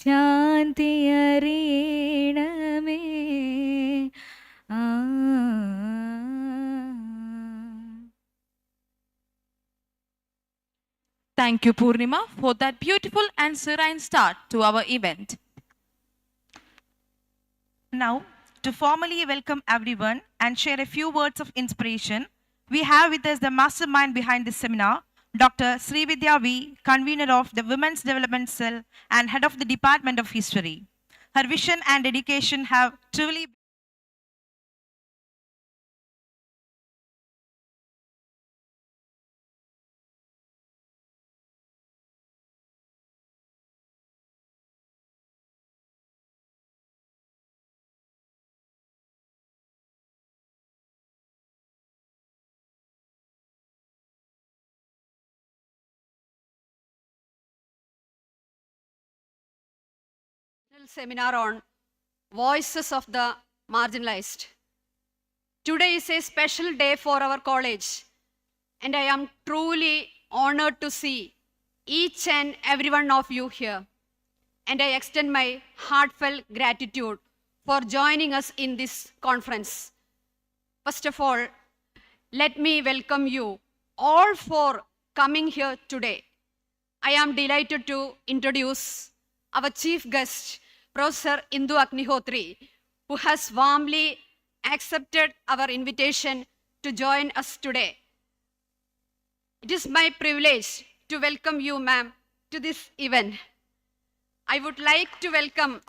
Shanti അറിയണമേ. Thank you, Purnima, for that beautiful and serene start to our event. Now, to formally welcome everyone and share a few words of inspiration, we have with us the mastermind behind this seminar, Dr. Srividya V, convener of the Women's Development Cell and head of the Department of History. Her vision and dedication have truly seminar on Voices of the Marginalized. Today is a special day for our college, and I am truly honored to see each and every one of you here. And I extend my heartfelt gratitude for joining us in this conference. First of all, let me welcome you all for coming here today. I am delighted to introduce our chief guest, Professor Indu Agnihotri, who has warmly accepted our invitation to join us today. It is my privilege to welcome you, ma'am, to this event. I would like to welcome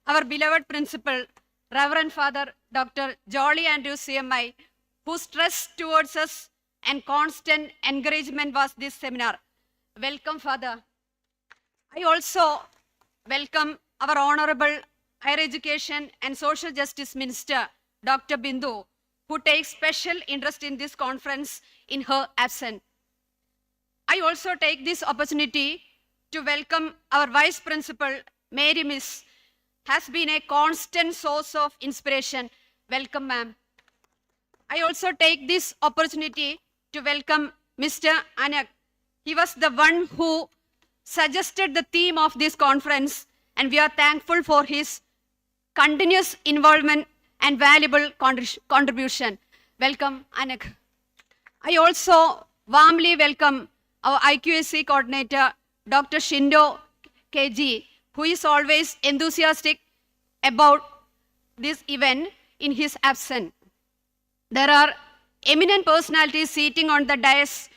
our beloved principal, Reverend Father Dr. Jolly Andrews CMI, whose trust towards us and constant encouragement was this seminar. Welcome, Father. I also welcome our Honorable Higher Education and Social Justice Minister, Dr. Bindu, who takes special interest in this conference in her absence. I also take this opportunity to welcome our Vice Principal, Mary Miss, has been a constant source of inspiration. Welcome, ma'am. I also take this opportunity to welcome Mr. Anak. He was the one who suggested the theme of this conference, and we are thankful for his continuous involvement and valuable contribution. Welcome, Anak. I also warmly welcome our IQAC coordinator, Dr. Shindo KG, who is always enthusiastic about this event in his absence. There are eminent personalities sitting on the dais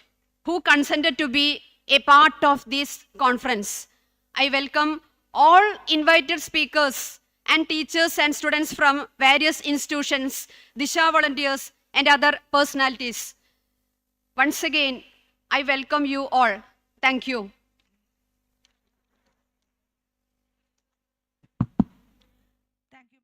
who consented to be a part of this conference. I welcome all invited speakers and teachers and students from various institutions, Dhisha volunteers, and other personalities. Once again, I welcome you all. Thank you. thank you.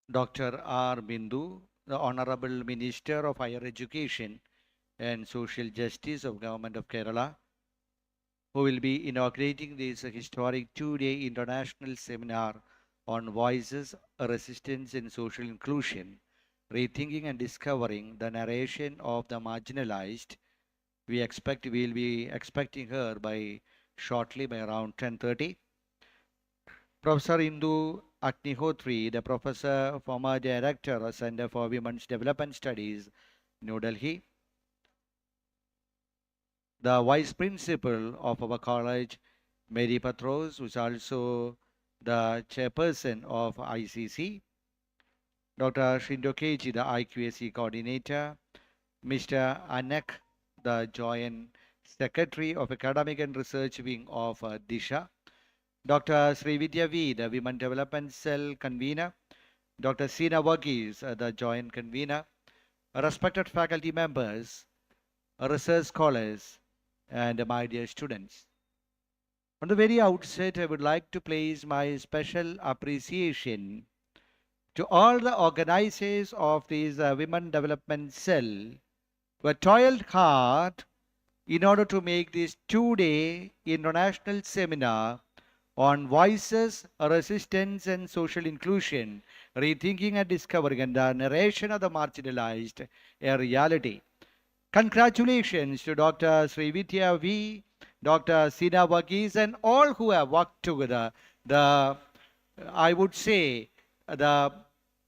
Dr. R. Bindu, the Honorable Minister of Higher Education and Social Justice of Government of Kerala, who will be inaugurating this historic two-day international seminar on voices, resistance, and social inclusion, rethinking and discovering the narration of the marginalized. We'll be expecting her by shortly by around 10:30. Professor Indu Agnihotri, the professor, former director, Center for Women's Development Studies, New Delhi, the vice principal of our college, Mary Patros, who is also the chairperson of ICC, Dr. Shindo Keiji, the IQAC coordinator, Mr. Anak, the joint secretary of academic and research wing of Dhisha, Dr. Srividya V, the women development cell convener, Dr. Sina Varghese, the joint convener, respected faculty members, research scholars, and my dear students. On the very outset, I would like to place my special appreciation to all the organizers of this Women Development Cell who have toiled hard in order to make this two-day international seminar on voices, resistance, and social inclusion, rethinking and discovering and the narration of the marginalized a reality. Congratulations to Dr. Srividya V, Dr. Sina Varghese, and all who have worked together. I would say, the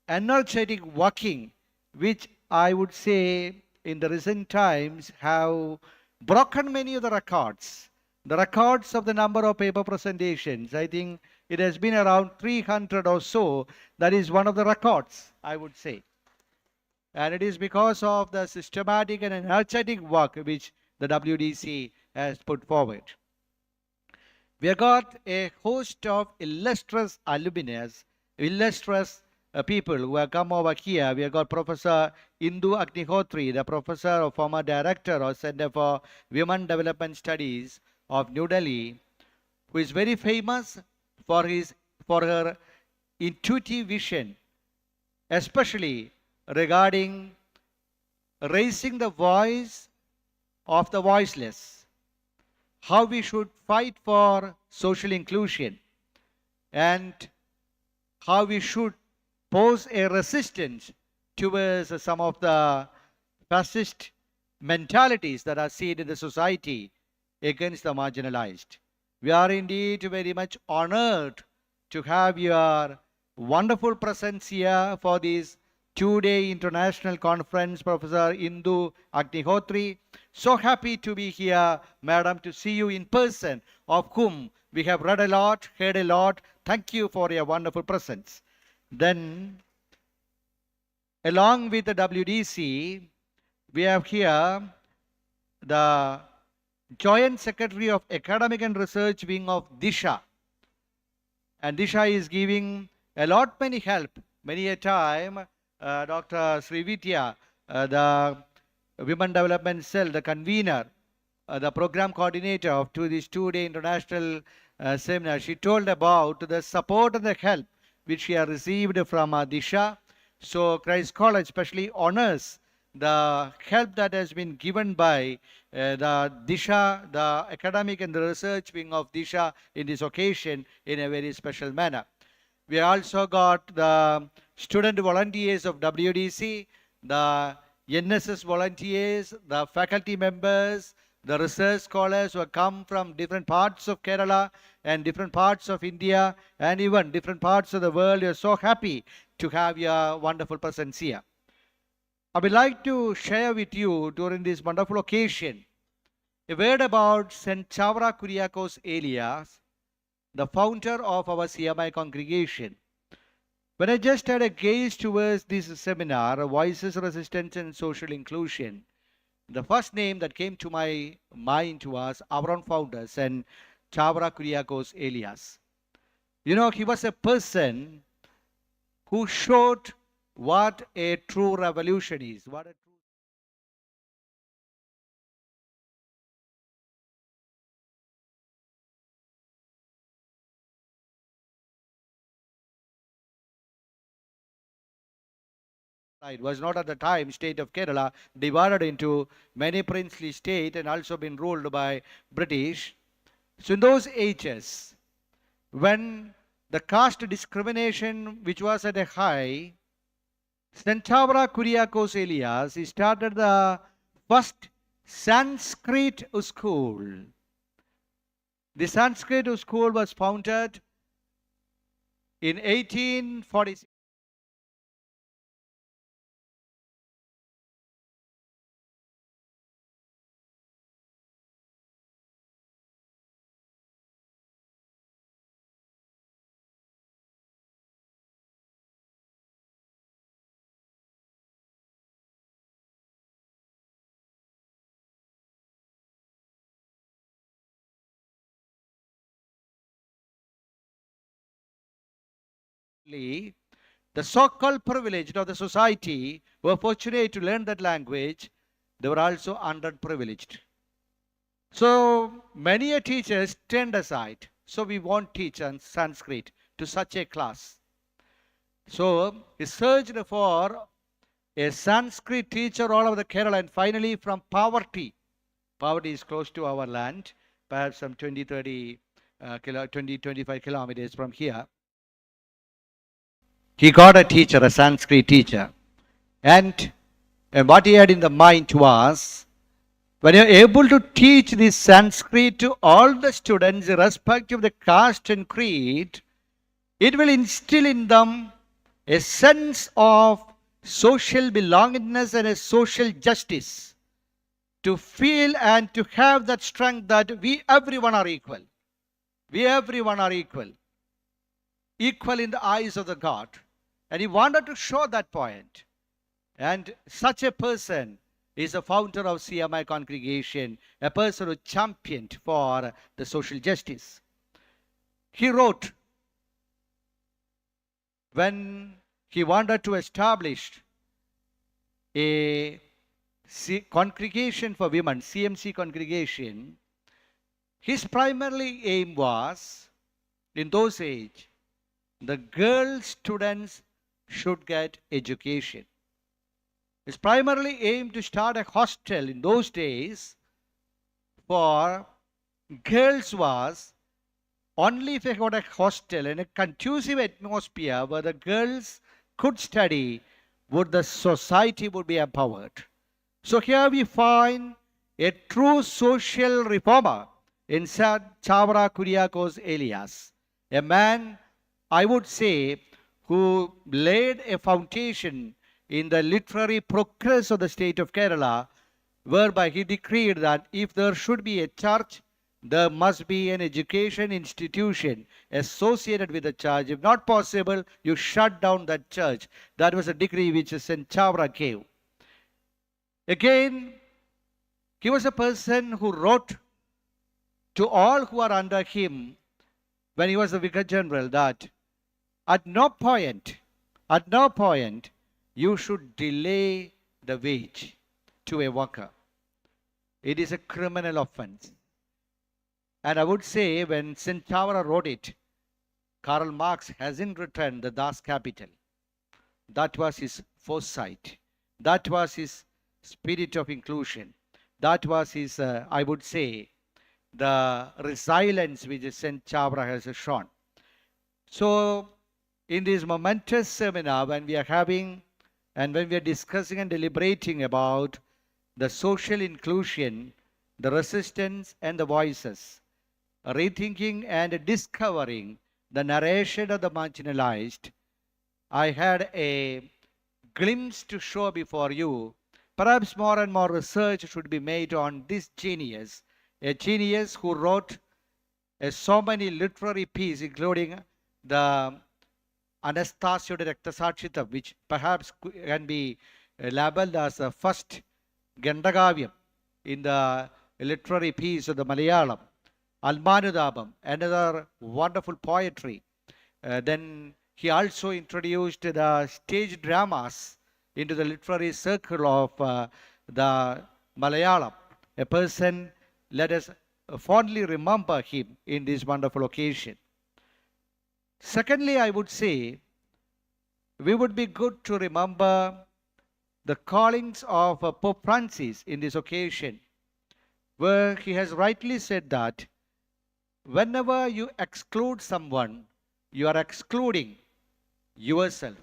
energetic working, which I would say in the recent times have broken many of the records. The records of the number of paper presentations, I think it has been around 300 or so. That is one of the records, I would say. And it is because of the systematic and energetic work which the WDC has put forward. We have got a host of illustrious alumnus, illustrious people who have come over here. We have got Professor Indu Agnihotri, the professor or former director of Center for Women Development Studies of New Delhi, who is very famous for her intuitive vision, especially regarding raising the voice of the voiceless, how we should fight for social inclusion, and how we should pose a resistance towards some of the fascist mentalities that are seen in the society against the marginalized. We are indeed very much honored to have your wonderful presence here for this two-day international conference, Professor Indu Agnihotri. So happy to be here, madam, to see you in person, of whom we have read a lot, heard a lot. Thank you for your wonderful presence. Then, along with the WDC, we have here the Joint Secretary of Academic and Research Wing of Dhisha. And Dhisha is giving a lot many help. Many a time, Dr. Srividya, the Women Development Cell, the convener, the program coordinator of this two-day international seminar, she told about the support and the help which she has received from Dhisha. So Christ College especially honors the help that has been given by the Dhisha, the academic and the research wing of Dhisha in this occasion in a very special manner. We also got the student volunteers of WDC, the NSS volunteers, the faculty members, the research scholars who have come from different parts of Kerala and different parts of India and even different parts of the world. We are so happy to have your wonderful presence here. I would like to share with you during this wonderful occasion a word about St. Chavra Kuriakos Elias, the founder of our CMI congregation. When I just had a gaze towards this seminar, Voices, Resistance and Social Inclusion, the first name that came to my mind was our own founder, St. Chavra Kuriakos Elias. You know, he was a person who showed what a true revolution is, what a true it was not at the time state of Kerala divided into many princely states and also been ruled by British. So in those ages, when the caste discrimination which was at a high, St. Kuriakose Elias, he started the first Sanskrit school. The Sanskrit school was founded in 1846. The so-called privileged of the society were fortunate to learn that language. They were also underprivileged. So many a teachers turned aside. So we won't teach Sanskrit to such a class. So he searched for a Sanskrit teacher all over the Kerala, and finally from poverty. Poverty is close to our land, perhaps some 20, 30, 20, 25 kilometers from here. He got a teacher, a Sanskrit teacher. And what he had in the mind was, when you're able to teach this Sanskrit to all the students, irrespective of the caste and creed, it will instill in them a sense of social belongingness and a social justice, to feel and to have that strength that we everyone are equal. We everyone are equal. Equal in the eyes of the God. And he wanted to show that point. And such a person is a founder of CMI congregation, a person who championed for the social justice. He wrote, when he wanted to establish a congregation for women, CMC congregation, his primary aim was, in those age, the girl students should get education. His primarily aimed to start a hostel in those days for girls was only if they got a hostel and a conducive atmosphere where the girls could study, would the society would be empowered. So here we find a true social reformer in St. Kuriakose Elias, a man, I would say, who laid a foundation in the literary progress of the state of Kerala, whereby he decreed that if there should be a church, there must be an education institution associated with the church. If not possible, you shut down that church. That was a decree which St. Chavra gave. Again, he was a person who wrote to all who are under him when he was the Vicar General that at no point, you should delay the wage to a worker. It is a criminal offense. And I would say when St. Chavra wrote it, Karl Marx hasn't written the Das Kapital. That was his foresight. That was his spirit of inclusion. That was his, I would say, the resilience which St. Chavra has shown. So, in this momentous seminar, when we are having and when we are discussing and deliberating about the social inclusion, the resistance and the voices, rethinking and discovering the narration of the marginalized, I had a glimpse to show before you. Perhaps more and more research should be made on this genius, a genius who wrote so many literary pieces, including the Anastasio de Raktasakshita, which perhaps can be labeled as the first Gandagavyam in the literary piece of the Malayalam. Almanudabam, another wonderful poetry. Then he also introduced the stage dramas into the literary circle of the Malayalam. A person, let us fondly remember him in this wonderful occasion. Secondly, I would say, we would be good to remember the callings of Pope Francis in this occasion, where he has rightly said that whenever you exclude someone, you are excluding yourself.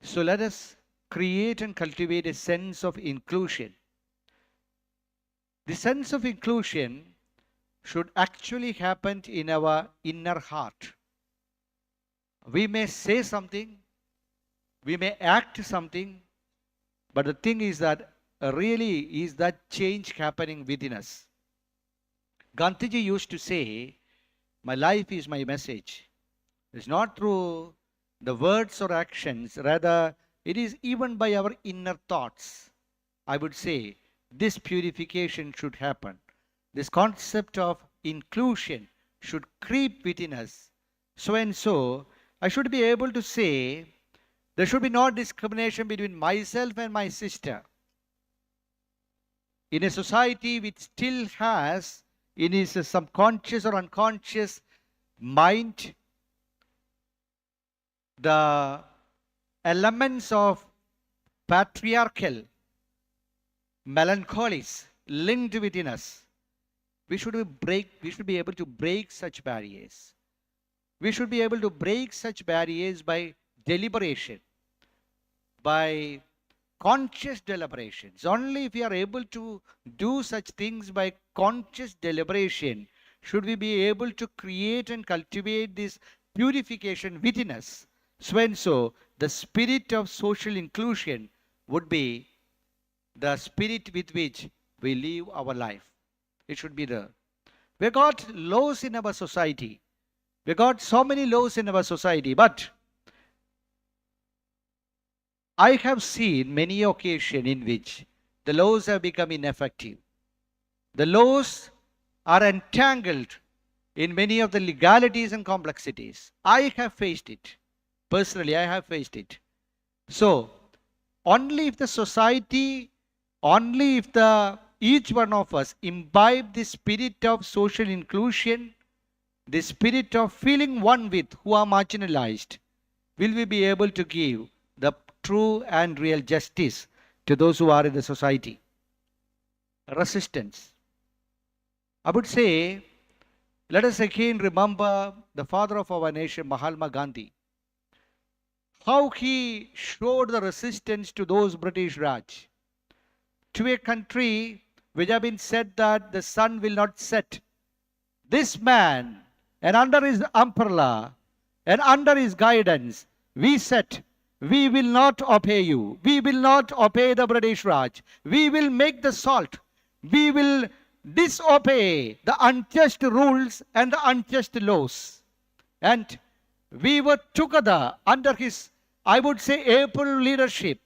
So let us create and cultivate a sense of inclusion. The sense of inclusion should actually happen in our inner heart. We may say something, we may act something, but the thing is that really is that change happening within us. Gandhiji used to say, my life is my message. It's not through the words or actions, rather it is even by our inner thoughts. I would say this purification should happen. This concept of inclusion should creep within us. So and so, I should be able to say, there should be no discrimination between myself and my sister. In a society which still has in its subconscious or unconscious mind the elements of patriarchal melancholies linked within us, we should be able to break such barriers. We should be able to break such barriers by deliberation, by conscious deliberations. Only if we are able to do such things by conscious deliberation should we be able to create and cultivate this purification within us. So and so, the spirit of social inclusion would be the spirit with which we live our life. It should be there. We got laws in our society. We got so many laws in our society, but I have seen many occasions in which the laws have become ineffective. The laws are entangled in many of the legalities and complexities. I have faced it. Personally, I have faced it. So, only if the society, only if each one of us imbibe the spirit of social inclusion, the spirit of feeling one with who are marginalized, will we be able to give the true and real justice to those who are in the society. Resistance. I would say, let us again remember the father of our nation, Mahatma Gandhi. How he showed the resistance to those British Raj, to a country which have been said that the sun will not set. This man, and under his umbrella, and under his guidance, we said, we will not obey you. We will not obey the British Raj. We will make the salt. We will disobey the unjust rules and the unjust laws. And we were together under his, I would say, able leadership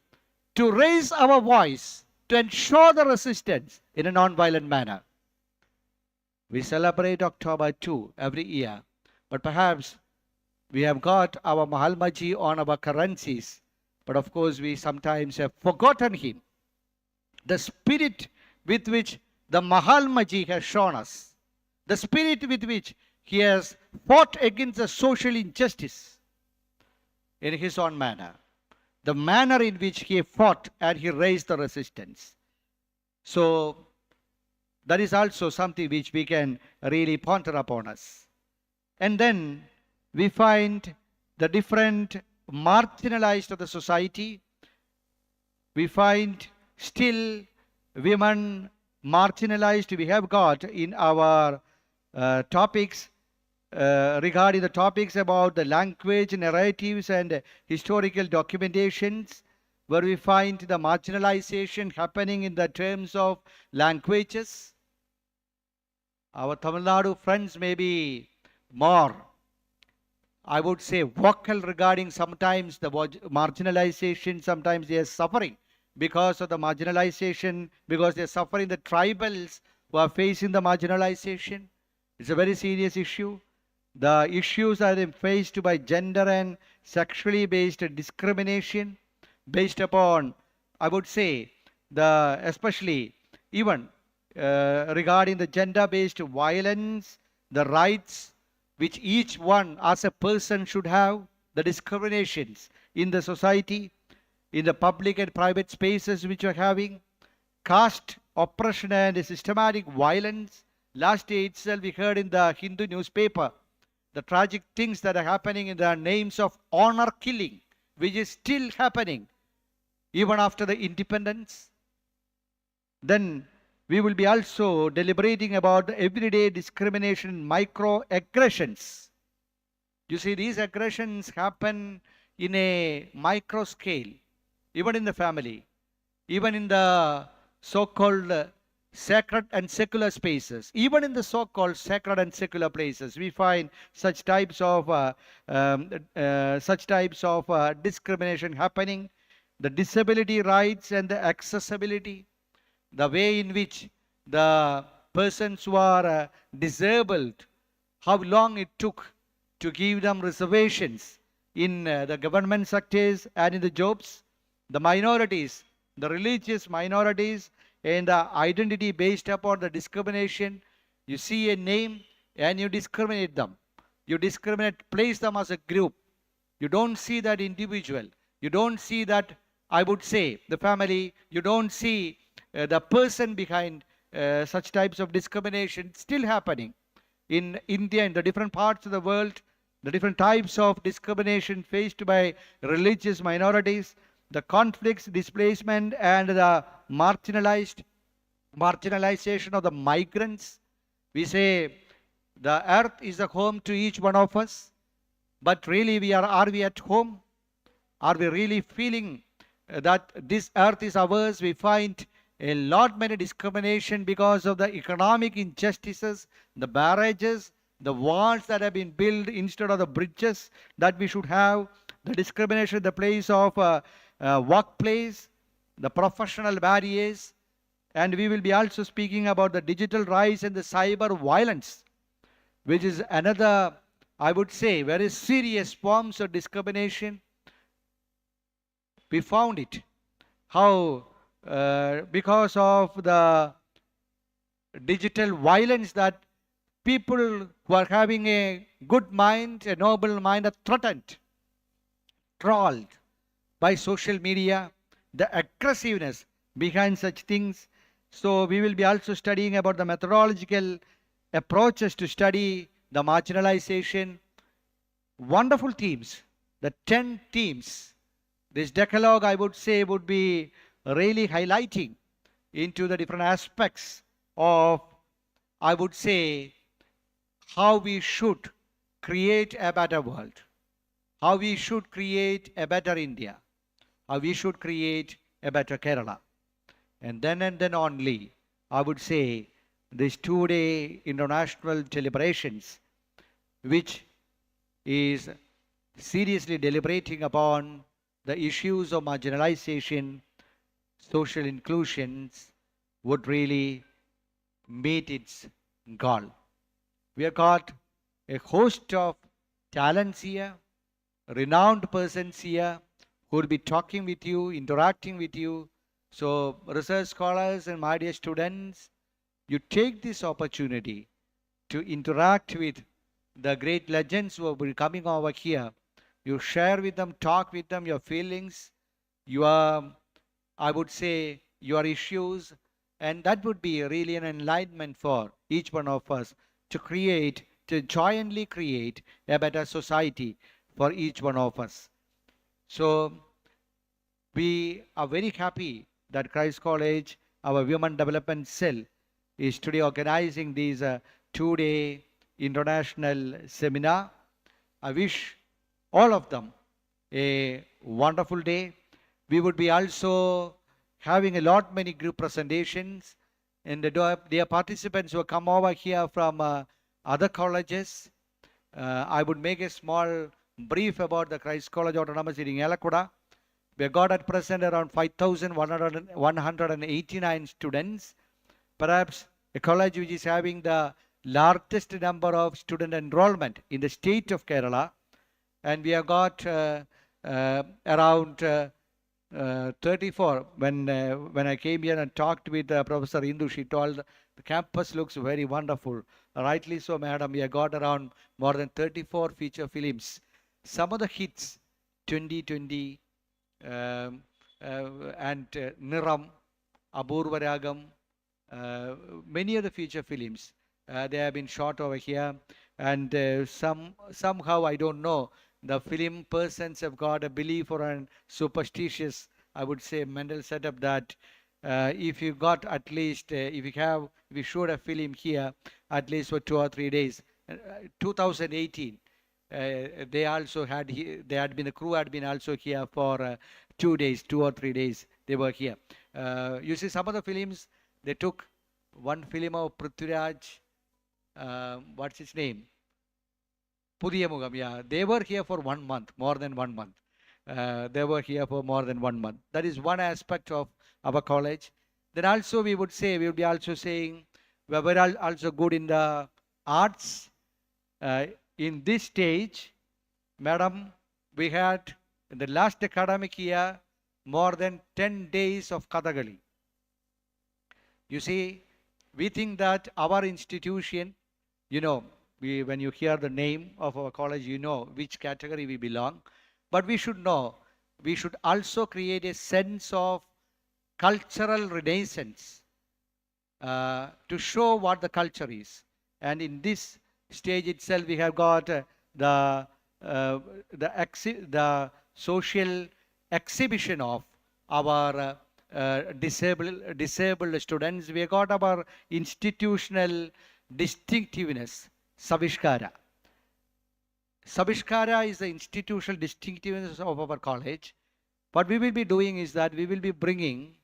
to raise our voice to ensure the resistance in a non-violent manner. We celebrate October 2 every year, but perhaps we have got our Mahatmaji on our currencies, but of course we sometimes have forgotten him. The spirit with which the Mahatmaji has shown us, the spirit with which he has fought against the social injustice in his own manner, the manner in which he fought and he raised the resistance. So that is also something which we can really ponder upon us. And then we find the different marginalized of the society. We find still women marginalized. We have got in our topics regarding the topics about the language, narratives and historical documentations, where we find the marginalization happening in the terms of languages. Our Tamil Nadu friends may be more, I would say, vocal regarding sometimes the marginalization. Sometimes they are suffering because of the marginalization, because they are suffering the tribals who are facing the marginalization. It's a very serious issue. The issues are faced by gender and sexually based discrimination based upon, I would say, especially even regarding the gender-based violence, the rights which each one as a person should have, the discriminations in the society, in the public and private spaces which are having, caste oppression and systematic violence, Last day itself, we heard in the Hindu newspaper the tragic things that are happening in the names of honor killing, which is still happening even after the independence. Then we will be also deliberating about the everyday discrimination, microaggressions. You see, these aggressions happen in a micro scale, even in the family, even in the so-called sacred and secular spaces. Even in the so-called sacred and secular places, we find such types of discrimination happening. The disability rights and the accessibility, the way in which the persons who are disabled, how long it took to give them reservations in the government sectors and in the jobs, the minorities, the religious minorities, and the identity based upon the discrimination. You see a name and you discriminate them. You discriminate, place them as a group. You don't see that individual. You don't see that, I would say, the family. You don't see the person behind such types of discrimination still happening in India, in the different parts of the world, the different types of discrimination faced by religious minorities, the conflicts, displacement, and the marginalization of the migrants. We say the earth is a home to each one of us, but really are we at home? Are we really feeling that this earth is ours? We find a lot many discrimination because of the economic injustices, the barrages, the walls that have been built instead of the bridges that we should have, the discrimination in the place of workplace, the professional barriers, and we will be also speaking about the digital rise and the cyber violence, which is another, I would say, very serious forms of discrimination. We found it, how because of the digital violence that people who are having a good mind, a noble mind, are threatened, trolled by social media, the aggressiveness behind such things. So we will be also studying about the methodological approaches to study the marginalization. Wonderful themes, the 10 themes. This decalogue, I would say, would be really highlighting into the different aspects of, I would say, how we should create a better world, how we should create a better India, how we should create a better Kerala. And then only, I would say, these 2-day international deliberations, which is seriously deliberating upon the issues of marginalization, social inclusions, would really meet its goal. We have got a host of talents here, renowned persons here who will be talking with you, interacting with you. So, research scholars and my dear students, you take this opportunity to interact with the great legends who will be coming over here. You share with them, talk with them your feelings, your, I would say, your issues, and that would be really an enlightenment for each one of us to jointly create a better society for each one of us. So we are very happy that Christ College, our Women Development Cell, is today organizing this 2-day international seminar. I wish all of them a wonderful day. We would be also having a lot many group presentations, and dear participants who come over here from other colleges. I would make a small brief about the Christ College Autonomous Irinjalakuda. We have got at present around 5,189 students. Perhaps a college which is having the largest number of student enrollment in the state of Kerala. And we have got around 34. When I came here and talked with Professor Indu, she told the campus looks very wonderful. Rightly so, madam. We have got around more than 34 feature films. Some of the hits, 2020, and Niram, Aburvaragam, many of the feature films. They have been shot over here, and somehow I don't know. The film persons have got a belief or a superstitious, I would say, mental setup that if you got at least if you showed a film here at least for 2 or 3 days. 2018, they also had they had been the crew had been also here for 2 days, 2 or 3 days they were here. You see some of the films they took one film of Prithviraj, what's his name? Pudiyamugam, yeah. They were here for 1 month, more than 1 month. They were here for more than 1 month. That is one aspect of our college. Then also we would say, we would be also saying, we were also good in the arts. In this stage, madam, we had in the last academic year more than 10 days of Kathakali. You see, we think that our institution, you know, when you hear the name of our college, you know which category we belong. But we should know, we should also create a sense of cultural renaissance to show what the culture is. And in this stage itself, we have got the social exhibition of our disabled students. We have got our institutional distinctiveness, Savishkara. Savishkara is the institutional distinctiveness of our college. What we will be doing is that we will be bringing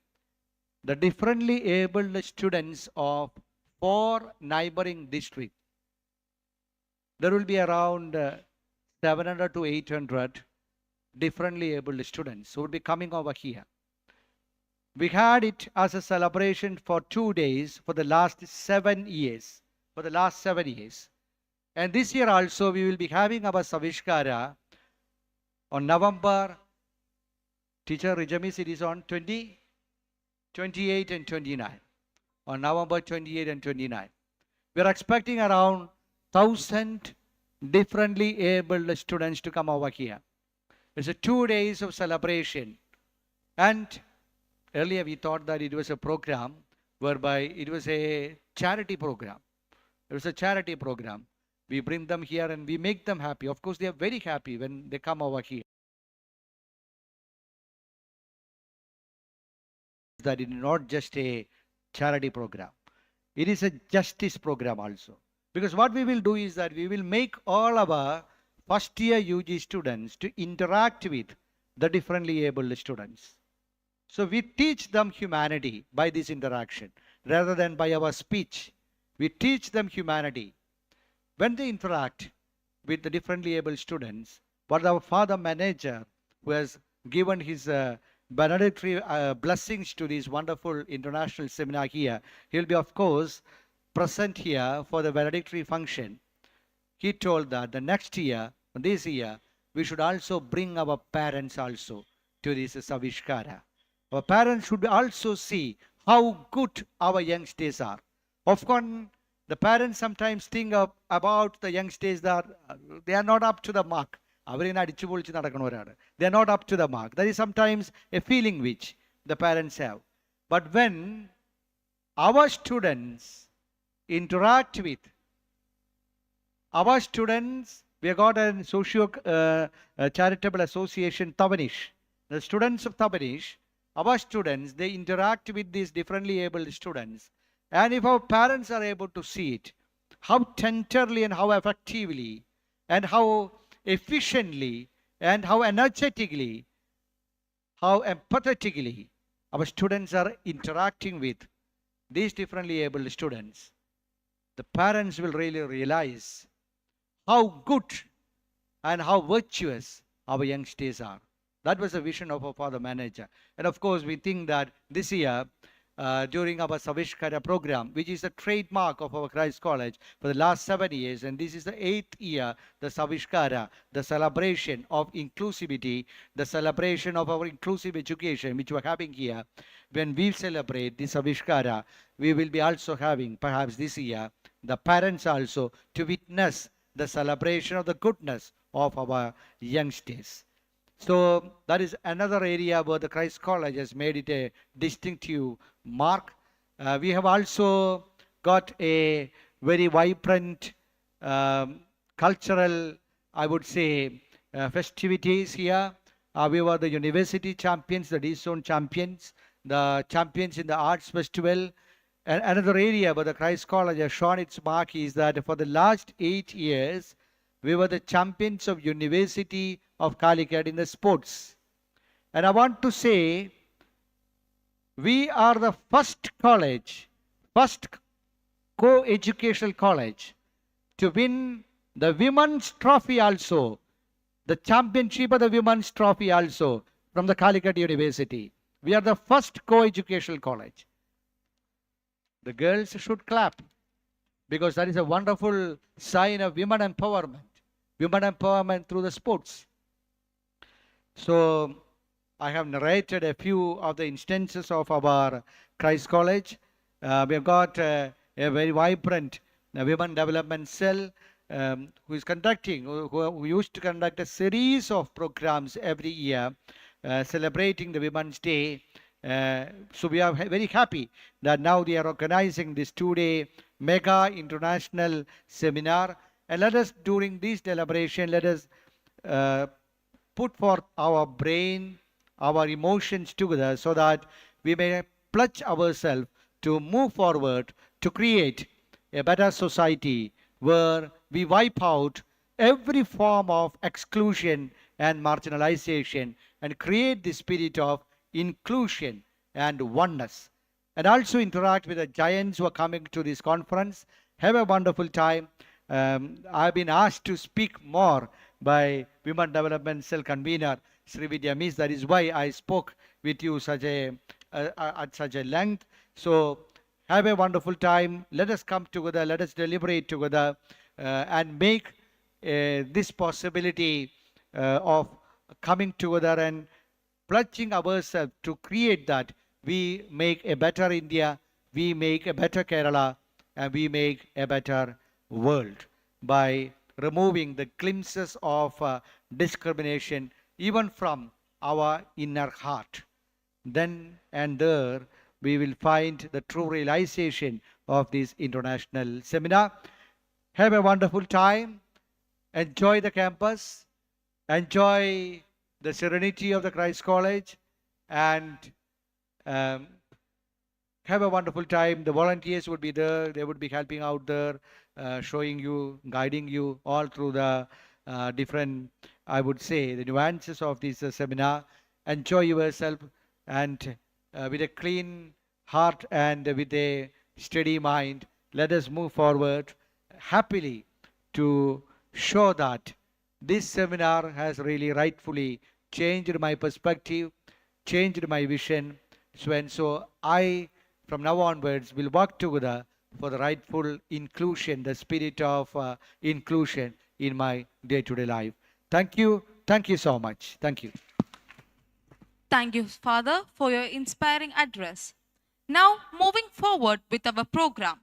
the differently abled students of 4 neighboring districts. There will be around 700 to 800 differently abled students who will be coming over here. We had it as a celebration for 2 days for the last 7 years. And this year also we will be having our Savishkara on November. Teacher Rijamis, it is on 20, 28 and 29. On November 28 and 29. We are expecting around 1,000 differently abled students to come over here. It's a 2 days of celebration. And earlier we thought that it was a program whereby it was a charity program. It was a charity program. We bring them here and we make them happy. Of course, they are very happy when they come over here. That it is not just a charity program. It is a justice program also. Because what we will do is that we will make all our first year UG students to interact with the differently abled students. So we teach them humanity by this interaction rather than by our speech. We teach them humanity. When they interact with the differently abled students, what our father manager who has given his benedictory blessings to this wonderful international seminar here, he will be of course present here for the valedictory function. He told that the next year, this year, we should also bring our parents also to this Savishkara. Our parents should also see how good our youngsters are. Of course, the parents sometimes think about the youngsters that they are not up to the mark. They are not up to the mark. That is sometimes a feeling which the parents have. But when our students interact with our students, we have got a charitable association, Tavanish. The students of Tavanish, our students, they interact with these differently abled students. And if our parents are able to see it, how tenderly and how effectively and how efficiently and how energetically, how empathetically our students are interacting with these differently abled students, the parents will really realize how good and how virtuous our youngsters are. That was the vision of our father manager. And of course, we think that this year, during our Savishkara program, which is the trademark of our Christ College for the last 7 years, and this is the 8th year, the Savishkara, the celebration of inclusivity, the celebration of our inclusive education, which we're having here. When we celebrate the Savishkara, we will be also having, perhaps this year, the parents also to witness the celebration of the goodness of our youngsters. So that is another area where the Christ College has made it a distinctive mark. We have also got a very vibrant cultural, I would say, festivities here. We were the university champions, the Dhisha champions, the champions in the arts festival. And another area where the Christ College has shown its mark is that for the last 8 years, we were the champions of University of Calicut in the sports. And I want to say, we are the first college, first co-educational college to win the women's trophy also, the championship of the women's trophy also from the Calicut University. We are the first co-educational college. The girls should clap because that is a wonderful sign of women empowerment through the sports. So I have narrated a few of the instances of our Christ College. We have got a very vibrant women development cell who is conducting, who used to conduct a series of programs every year celebrating the Women's Day. So we are very happy that now they are organizing this 2-day mega international seminar. And let us, during this celebration, let us put forth our brain, our emotions together so that we may pledge ourselves to move forward to create a better society where we wipe out every form of exclusion and marginalization and create the spirit of inclusion and oneness. And also interact with the giants who are coming to this conference. Have a wonderful time. I've been asked to speak more by Women Development Cell convener Sri Vidya Miss. That is why I spoke with you at such a length. So have a wonderful time. Let us come together. Let us deliberate together and make this possibility of coming together and pledging ourselves to create that. We make a better India, we make a better Kerala, and we make a better world by removing the glimpses of discrimination even from our inner heart. Then and there we will find the true realization of this international seminar. Have a wonderful time. Enjoy the campus. Enjoy the serenity of the Christ College. And have a wonderful time. The volunteers would be there. They would be helping out there, showing you, guiding you all through the different, I would say, the nuances of this seminar. Enjoy yourself and with a clean heart and with a steady mind, let us move forward happily to show that this seminar has really rightfully changed my perspective, changed my vision. So I, from now onwards, will work together for the rightful inclusion, the spirit of inclusion in my day-to-day life. Thank you. Thank you so much. Thank you. Thank you, Father, for your inspiring address. Now, moving forward with our program.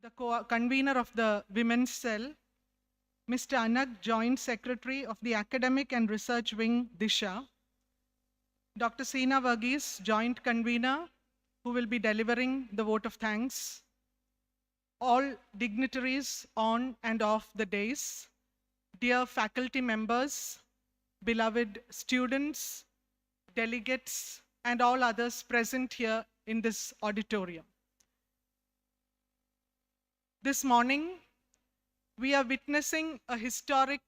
The convener of the Women's Cell, Mr. Anag, Joint Secretary of the Academic and Research Wing, Dhisha, Dr. Seena Varghese, Joint Convener, who will be delivering the vote of thanks, all dignitaries on and off the dais, dear faculty members, beloved students, delegates, and all others present here in this auditorium. This morning, we are witnessing a historic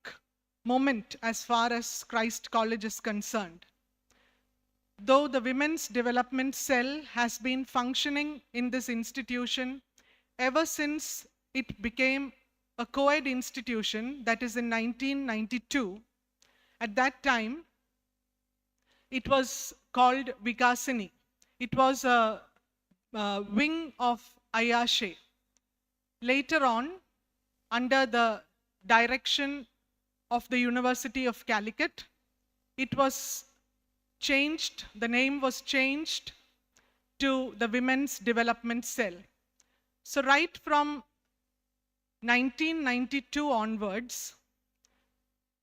moment as far as Christ College is concerned. though the Women's Development Cell has been functioning in this institution ever since it became a co-ed institution, that is in 1992. At that time, it was called Vikasini. It was a wing of Ayashe. Later on, under the direction of the University of Calicut, it was changed, the name was changed to the Women's Development Cell. So right from 1992 onwards,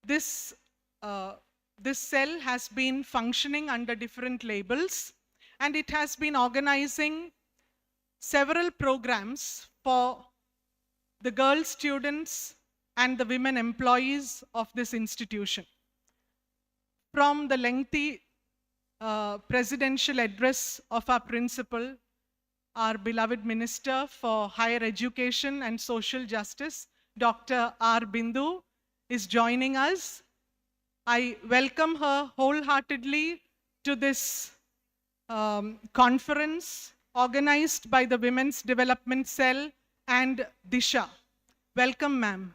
this cell has been functioning under different labels, and it has been organizing several programs for the girl students and the women employees of this institution. From the lengthy presidential address of our principal, our beloved Minister for Higher Education and Social Justice, Dr. R. Bindu, is joining us. I welcome her wholeheartedly to this conference organized by the Women's Development Cell and Dhisha. Welcome, ma'am.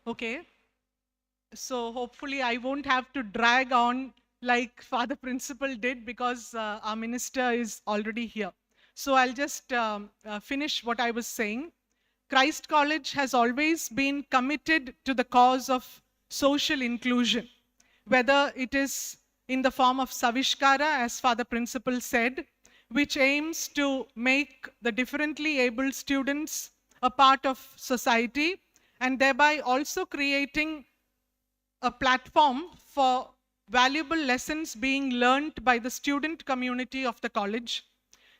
Okay, so hopefully I won't have to drag on like Father Principal did, because our minister is already here. So I'll just finish what I was saying. Christ College has always been committed to the cause of social inclusion, whether it is in the form of Savishkara, as Father Principal said, which aims to make the differently abled students a part of society, and thereby also creating a platform for valuable lessons being learned by the student community of the college.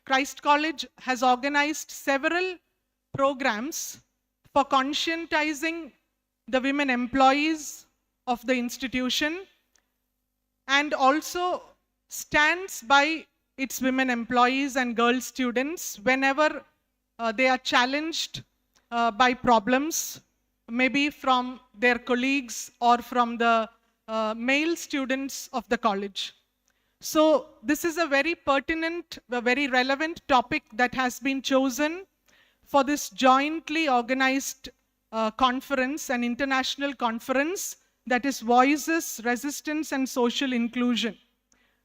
Christ College has organized several programs for conscientizing the women employees of the institution, and also stands by its women employees and girl students whenever they are challenged by problems, maybe from their colleagues or from the male students of the college. So this is a very pertinent, a very relevant topic that has been chosen for this jointly organized conference, an international conference, that is Voices, Resistance and Social Inclusion,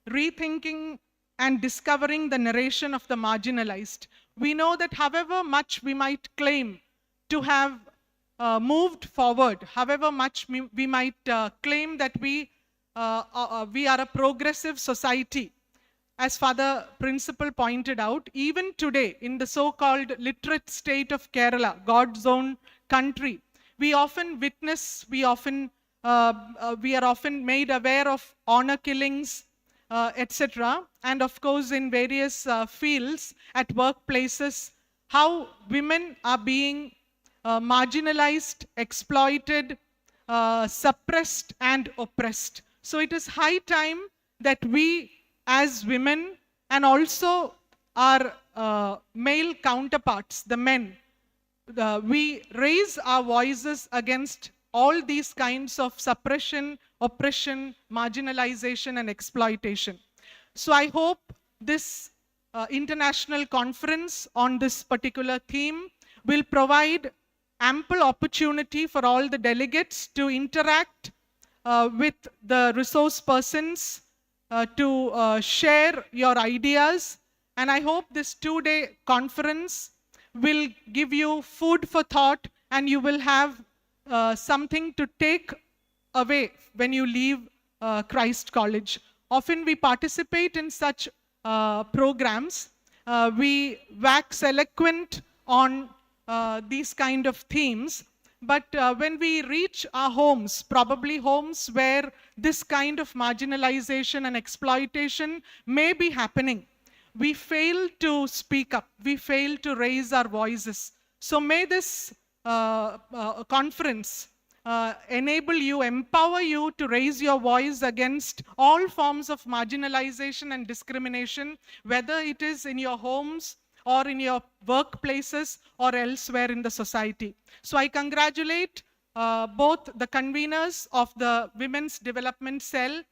Rethinking and Discovering the Narration of the Marginalized. We know that however much we might claim to have moved forward, however much we might claim that we are a progressive society, as Father Principal pointed out, even today in the so-called literate state of Kerala, God's own country, we often witness, we are often made aware of honor killings, etc. And of course in various fields at workplaces, how women are being marginalized, exploited, suppressed and oppressed. So it is high time that we as women and also our male counterparts, the men, we raise our voices against all these kinds of suppression, oppression, marginalization and exploitation. So I hope this international conference on this particular theme will provide ample opportunity for all the delegates to interact with the resource persons, to share your ideas. And I hope this 2-day conference will give you food for thought, and you will have something to take away when you leave Christ College. Often we participate in such programs. We wax eloquent on these kind of themes, but when we reach our homes, probably homes where this kind of marginalization and exploitation may be happening, we fail to speak up, we fail to raise our voices. So may this conference enable you, empower you to raise your voice against all forms of marginalization and discrimination, whether it is in your homes or in your workplaces or elsewhere in the society. So I congratulate both the conveners of the Women's Development Cell,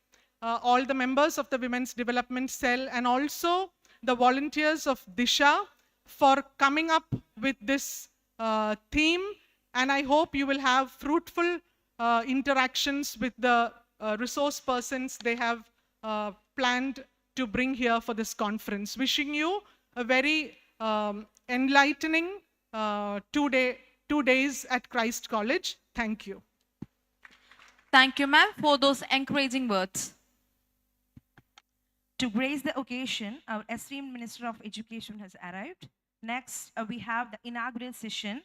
all the members of the Women's Development Cell, and also the volunteers of Dhisha for coming up with this theme. And I hope you will have fruitful interactions with the resource persons they have planned to bring here for this conference. Wishing you a very enlightening 2 days at Christ College. Thank you. Thank you, ma'am, for those encouraging words. To grace the occasion, our esteemed Minister of Education has arrived. Next, we have the inaugural session.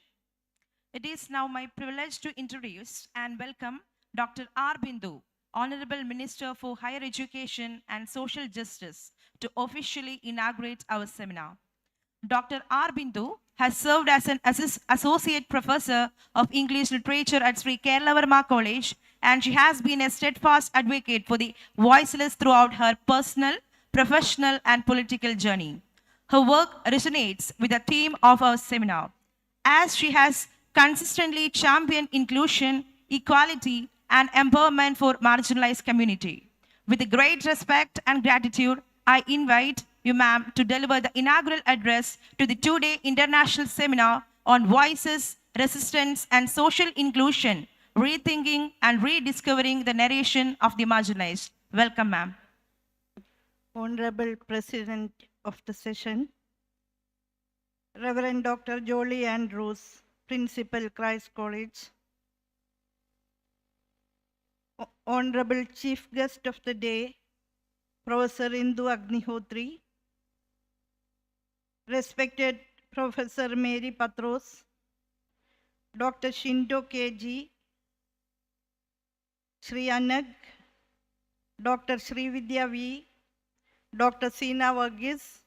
It is now my privilege to introduce and welcome Dr. R. Bindu, Honorable Minister for Higher Education and Social Justice, to officially inaugurate our seminar. Dr. R. Bindu has served as an Associate Professor of English Literature at Sri Keralavarma College, and she has been a steadfast advocate for the voiceless throughout her personal, professional, and political journey. Her work resonates with the theme of our seminar, as she has consistently championed inclusion, equality, and empowerment for marginalized community. With great respect and gratitude, I invite you, ma'am, to deliver the inaugural address to the 2-day international seminar on voices, resistance, and social inclusion, rethinking and rediscovering the narration of the marginalized. Welcome, ma'am. Honorable President of the session, Reverend Dr. Jolie Andrews, Principal, Christ College, Honorable Chief Guest of the Day, Professor Indu Agnihotri, respected Professor Mary Patros, Dr. Shinto KG, Sri Anag, Dr. Srividya V, Dr. Seena Varghese,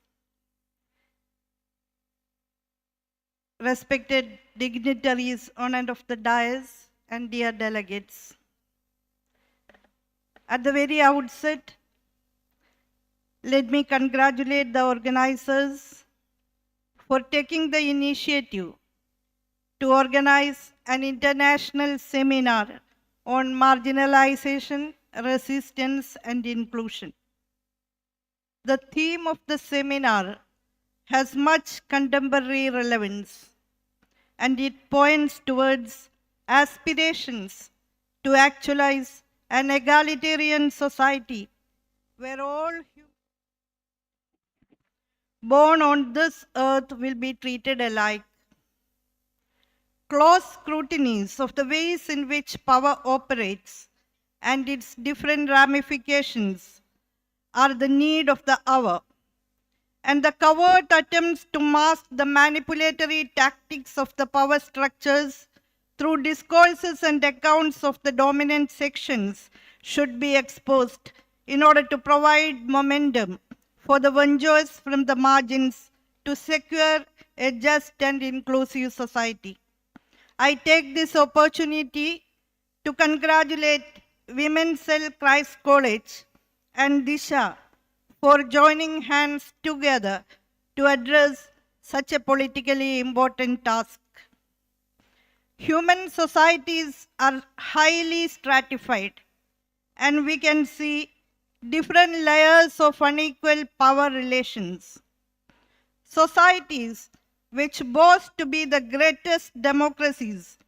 respected dignitaries on and of the dais, and dear delegates. At the very outset, let me congratulate the organizers for taking the initiative to organize an international seminar on marginalization, resistance, and inclusion. The theme of the seminar has much contemporary relevance, and it points towards aspirations to actualize an egalitarian society where all born on this earth will be treated alike. Close scrutinies of the ways in which power operates and its different ramifications are the need of the hour, and the covert attempts to mask the manipulatory tactics of the power structures through discourses and accounts of the dominant sections should be exposed in order to provide momentum for the vengers from the margins to secure a just and inclusive society. I take this opportunity to congratulate Women's Cell Christ College and Dhisha for joining hands together to address such a politically important task. Human societies are highly stratified, and we can see different layers of unequal power relations. Societies which boast to be the greatest democracies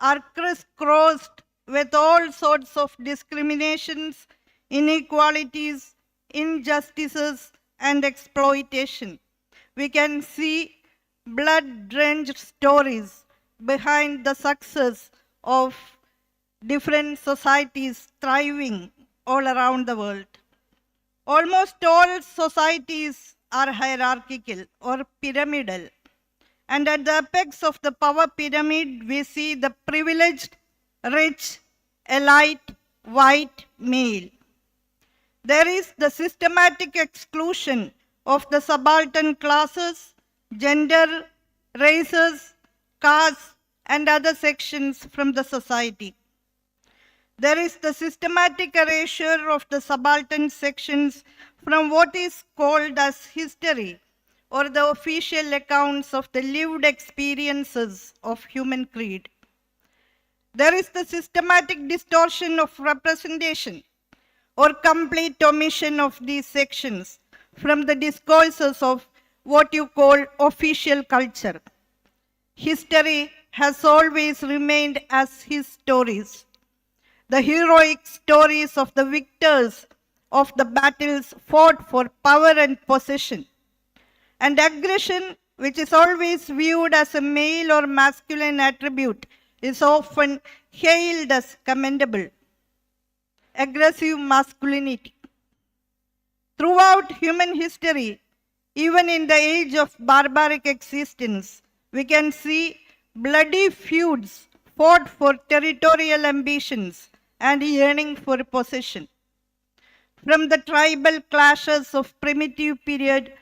are crisscrossed with all sorts of discriminations, inequalities, injustices, and exploitation. We can see blood-drenched stories behind the success of different societies thriving all around the world. Almost all societies are hierarchical or pyramidal, and at the apex of the power pyramid, we see the privileged, rich, elite, white male. There is the systematic exclusion of the subaltern classes, gender, races, castes, and other sections from the society. There is the systematic erasure of the subaltern sections from what is called as history, or the official accounts of the lived experiences of human creed. There is the systematic distortion of representation or complete omission of these sections from the discourses of what you call official culture. History has always remained as his stories, the heroic stories of the victors of the battles fought for power and possession. And aggression, which is always viewed as a male or masculine attribute, is often hailed as commendable. Aggressive masculinity. Throughout human history, even in the age of barbaric existence, we can see bloody feuds fought for territorial ambitions and yearning for possession. From the tribal clashes of primitive period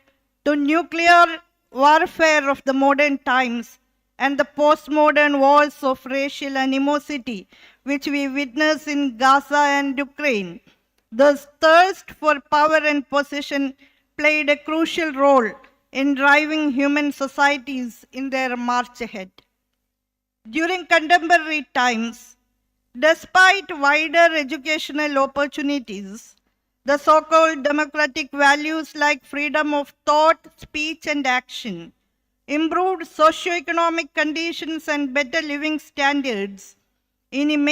to nuclear warfare of the modern times and the postmodern wars of racial animosity which we witness in Gaza and Ukraine, the thirst for power and possession played a crucial role in driving human societies in their march ahead. During contemporary times, despite wider educational opportunities, the so-called democratic values like freedom of thought, speech, and action, improved socio-economic conditions and better living standards, in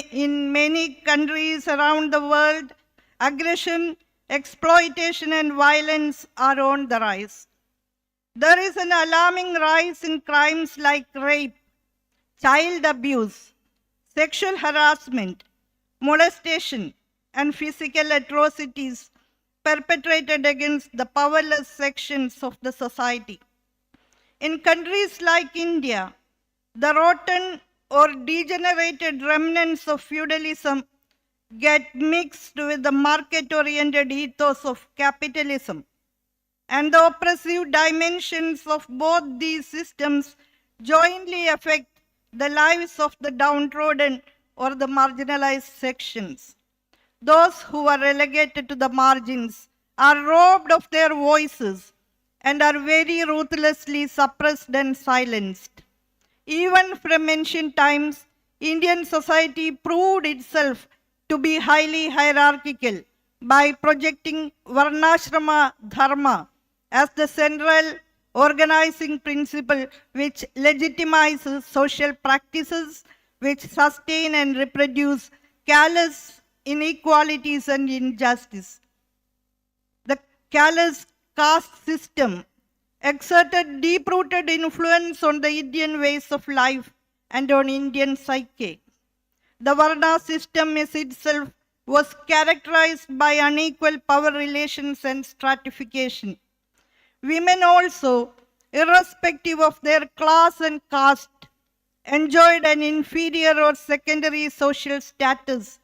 many countries around the world, aggression, exploitation, and violence are on the rise. There is an alarming rise in crimes like rape, child abuse, sexual harassment, molestation, and physical atrocities perpetrated against the powerless sections of the society. In countries like India, the rotten or degenerated remnants of feudalism get mixed with the market-oriented ethos of capitalism, and the oppressive dimensions of both these systems jointly affect the lives of the downtrodden or the marginalized sections. Those who are relegated to the margins are robbed of their voices and are very ruthlessly suppressed and silenced. Even from ancient times, Indian society proved itself to be highly hierarchical by projecting Varnashrama Dharma as the central organizing principle which legitimizes social practices which sustain and reproduce callous inequalities and injustice. The callous caste system exerted deep-rooted influence on the Indian ways of life and on Indian psyche. The Varna system is itself was characterized by unequal power relations and stratification. Women also, irrespective of their class and caste, enjoyed an inferior or secondary social status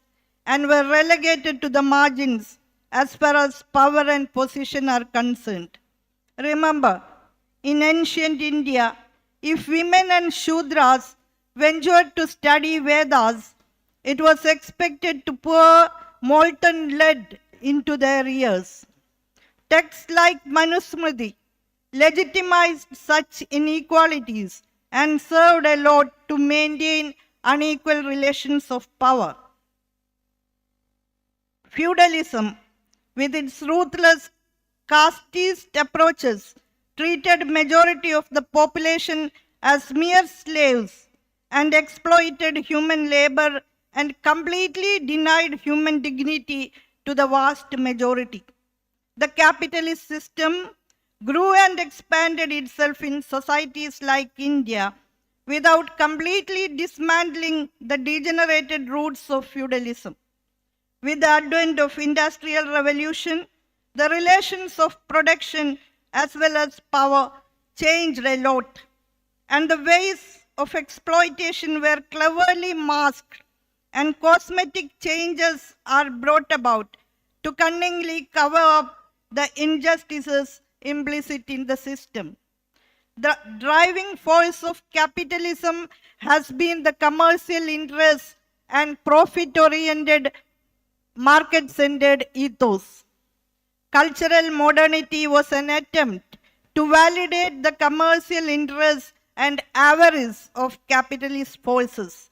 and were relegated to the margins as far as power and position are concerned. Remember, in ancient India, if women and Shudras ventured to study Vedas, it was expected to pour molten lead into their ears. Texts like Manusmriti legitimized such inequalities and served a lot to maintain unequal relations of power. Feudalism, with its ruthless casteist approaches, treated majority of the population as mere slaves and exploited human labor and completely denied human dignity to the vast majority. The capitalist system grew and expanded itself in societies like India without completely dismantling the degenerated roots of feudalism. With the advent of industrial revolution, the relations of production as well as power changed a lot, and the ways of exploitation were cleverly masked, and cosmetic changes are brought about to cunningly cover up the injustices implicit in the system. The driving force of capitalism has been the commercial interests and profit-oriented, market-centered ethos. Cultural modernity was an attempt to validate the commercial interests and avarice of capitalist forces.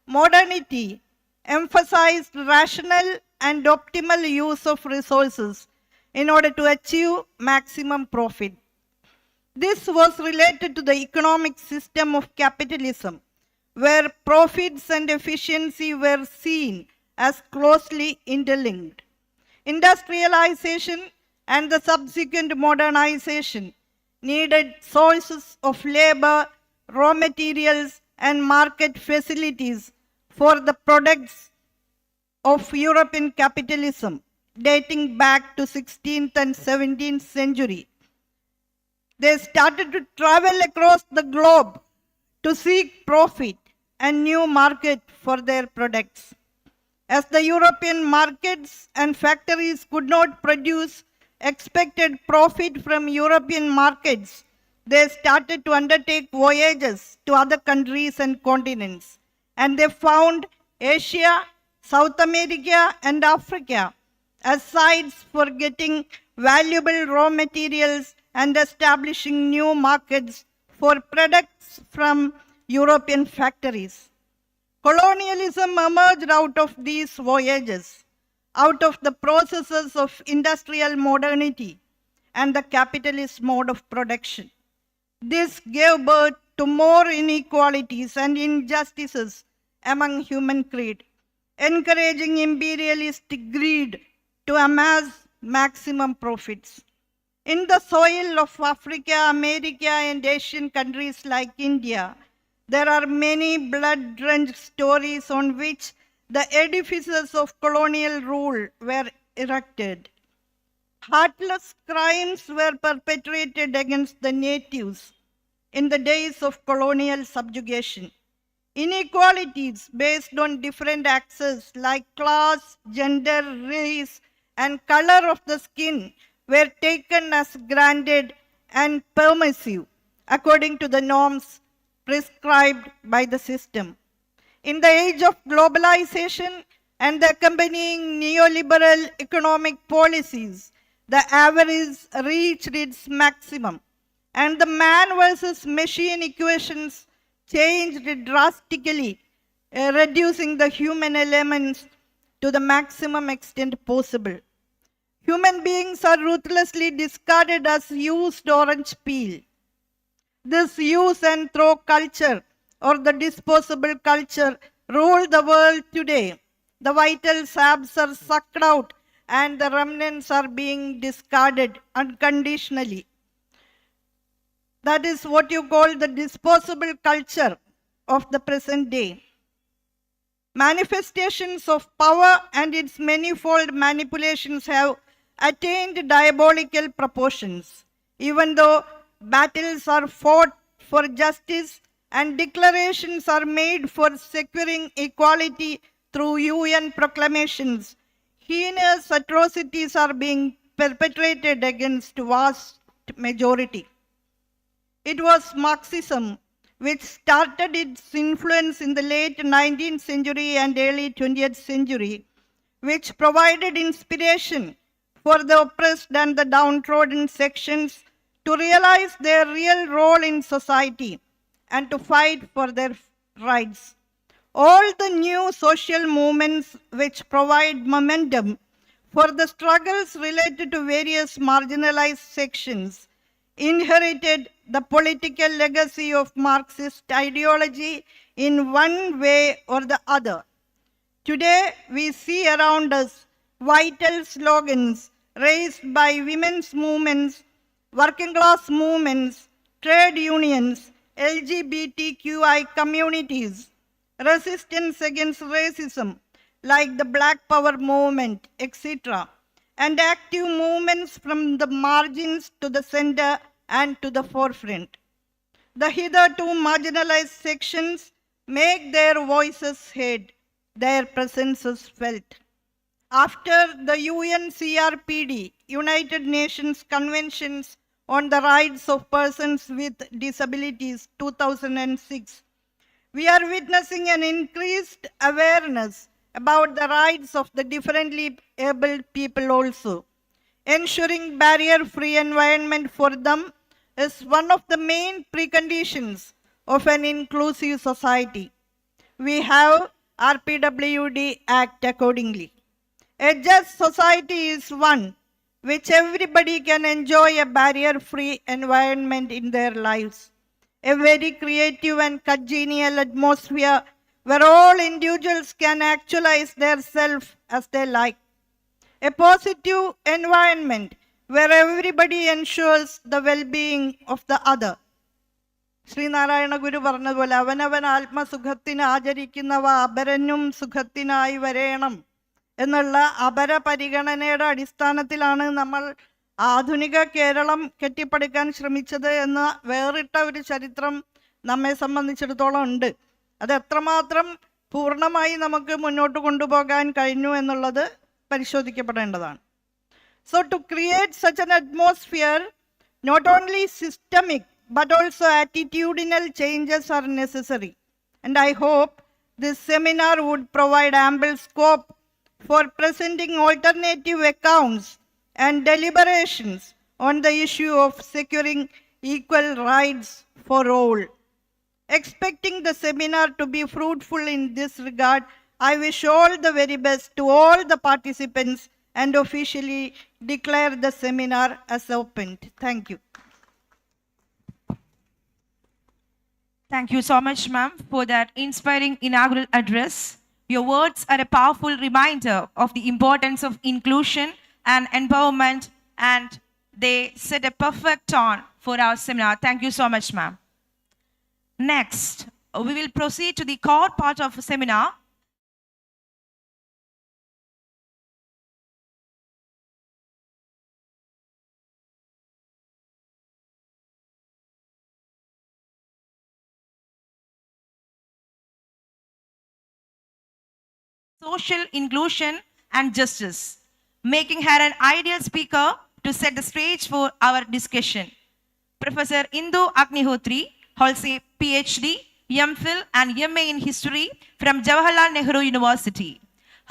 Modernity emphasized rational and optimal use of resources in order to achieve maximum profit. This was related to the economic system of capitalism, where profits and efficiency were seen as closely interlinked. Industrialization and the subsequent modernization needed sources of labor, raw materials, and market facilities for the products of European capitalism dating back to 16th and 17th century. They started to travel across the globe to seek profit and new market for their products. As the European markets and factories could not produce expected profit from European markets, they started to undertake voyages to other countries and continents. And they found Asia, South America, and Africa as sites for getting valuable raw materials and establishing new markets for products from European factories. Colonialism emerged out of these voyages, out of the processes of industrial modernity and the capitalist mode of production. This gave birth to more inequalities and injustices among human creed, encouraging imperialistic greed to amass maximum profits. In the soil of Africa, America, and Asian countries like India, there are many blood-drenched stories on which the edifices of colonial rule were erected. Heartless crimes were perpetrated against the natives in the days of colonial subjugation. Inequalities based on different axes like class, gender, race, and color of the skin were taken as granted and permissive according to the norms prescribed by the system. In the age of globalization and the accompanying neoliberal economic policies, the avarice reached its maximum, and the man versus machine equations changed drastically, reducing the human elements to the maximum extent possible. Human beings are ruthlessly discarded as used orange peel. This use and throw culture or the disposable culture rule the world today. The vital saps are sucked out and the remnants are being discarded unconditionally. That is what you call the disposable culture of the present day. Manifestations of power and its manifold manipulations have attained diabolical proportions. Even though battles are fought for justice and declarations are made for securing equality through UN proclamations, heinous atrocities are being perpetrated against vast majority. It was Marxism which started its influence in the late 19th century and early 20th century, which provided inspiration for the oppressed and the downtrodden sections to realize their real role in society and to fight for their rights. All the new social movements which provide momentum for the struggles related to various marginalized sections inherited the political legacy of Marxist ideology in one way or the other. Today, we see around us vital slogans raised by women's movements, working class movements, trade unions, LGBTQI communities, resistance against racism like the Black Power movement, etc., and active movements from the margins to the center and to the forefront. The hitherto marginalized sections make their voices heard, their presences felt. After the UNCRPD, United Nations Conventions on the Rights of Persons with Disabilities 2006, we are witnessing an increased awareness about the rights of the differently abled people also. Ensuring barrier-free environment for them is one of the main preconditions of an inclusive society. We have RPWD Act accordingly. A just society is one which everybody can enjoy a barrier-free environment in their lives. A very creative and congenial atmosphere where all individuals can actualize their self as they like. A positive environment where everybody ensures the well-being of the other. Sreenarayana ഗുരു പറഞ്ഞതുപോലെ അവനവൻ ആത്മസുഖത്തിന് ആചരിക്കുന്നവ അപരനും സുഖത്തിനായി വരേണം എന്നുള്ള അപര പരിഗണനയുടെ അടിസ്ഥാനത്തിലാണ് നമ്മൾ ആധുനിക കേരളം കെട്ടിപ്പടുക്കാൻ ശ്രമിച്ചത് എന്ന വേറിട്ട ഒരു ചരിത്രം നമ്മെ സംബന്ധിച്ചിടത്തോളം ഉണ്ട്. അത് എത്രമാത്രം പൂർണ്ണമായി നമുക്ക് മുന്നോട്ട് കൊണ്ടുപോകാൻ കഴിഞ്ഞു എന്നുള്ളത് പരിശോധിക്കപ്പെടേണ്ടതാണ്. So to create such an atmosphere, not only systemic but also attitudinal changes are necessary. And I hope this seminar would provide ample scope for presenting alternative accounts and deliberations on the issue of securing equal rights for all. Expecting the seminar to be fruitful in this regard, I wish all the very best to all the participants and officially declare the seminar as opened. Thank you. Thank you so much, ma'am, for that inspiring inaugural address. Your words are a powerful reminder of the importance of inclusion and empowerment, and they set a perfect tone for our seminar. Thank you so much, ma'am. Next, we will proceed to the core part of the seminar. Social inclusion and justice, making her an ideal speaker to set the stage for our discussion. Professor Indu Agnihotri holds a PhD, MPhil and MA in History from Jawaharlal Nehru University.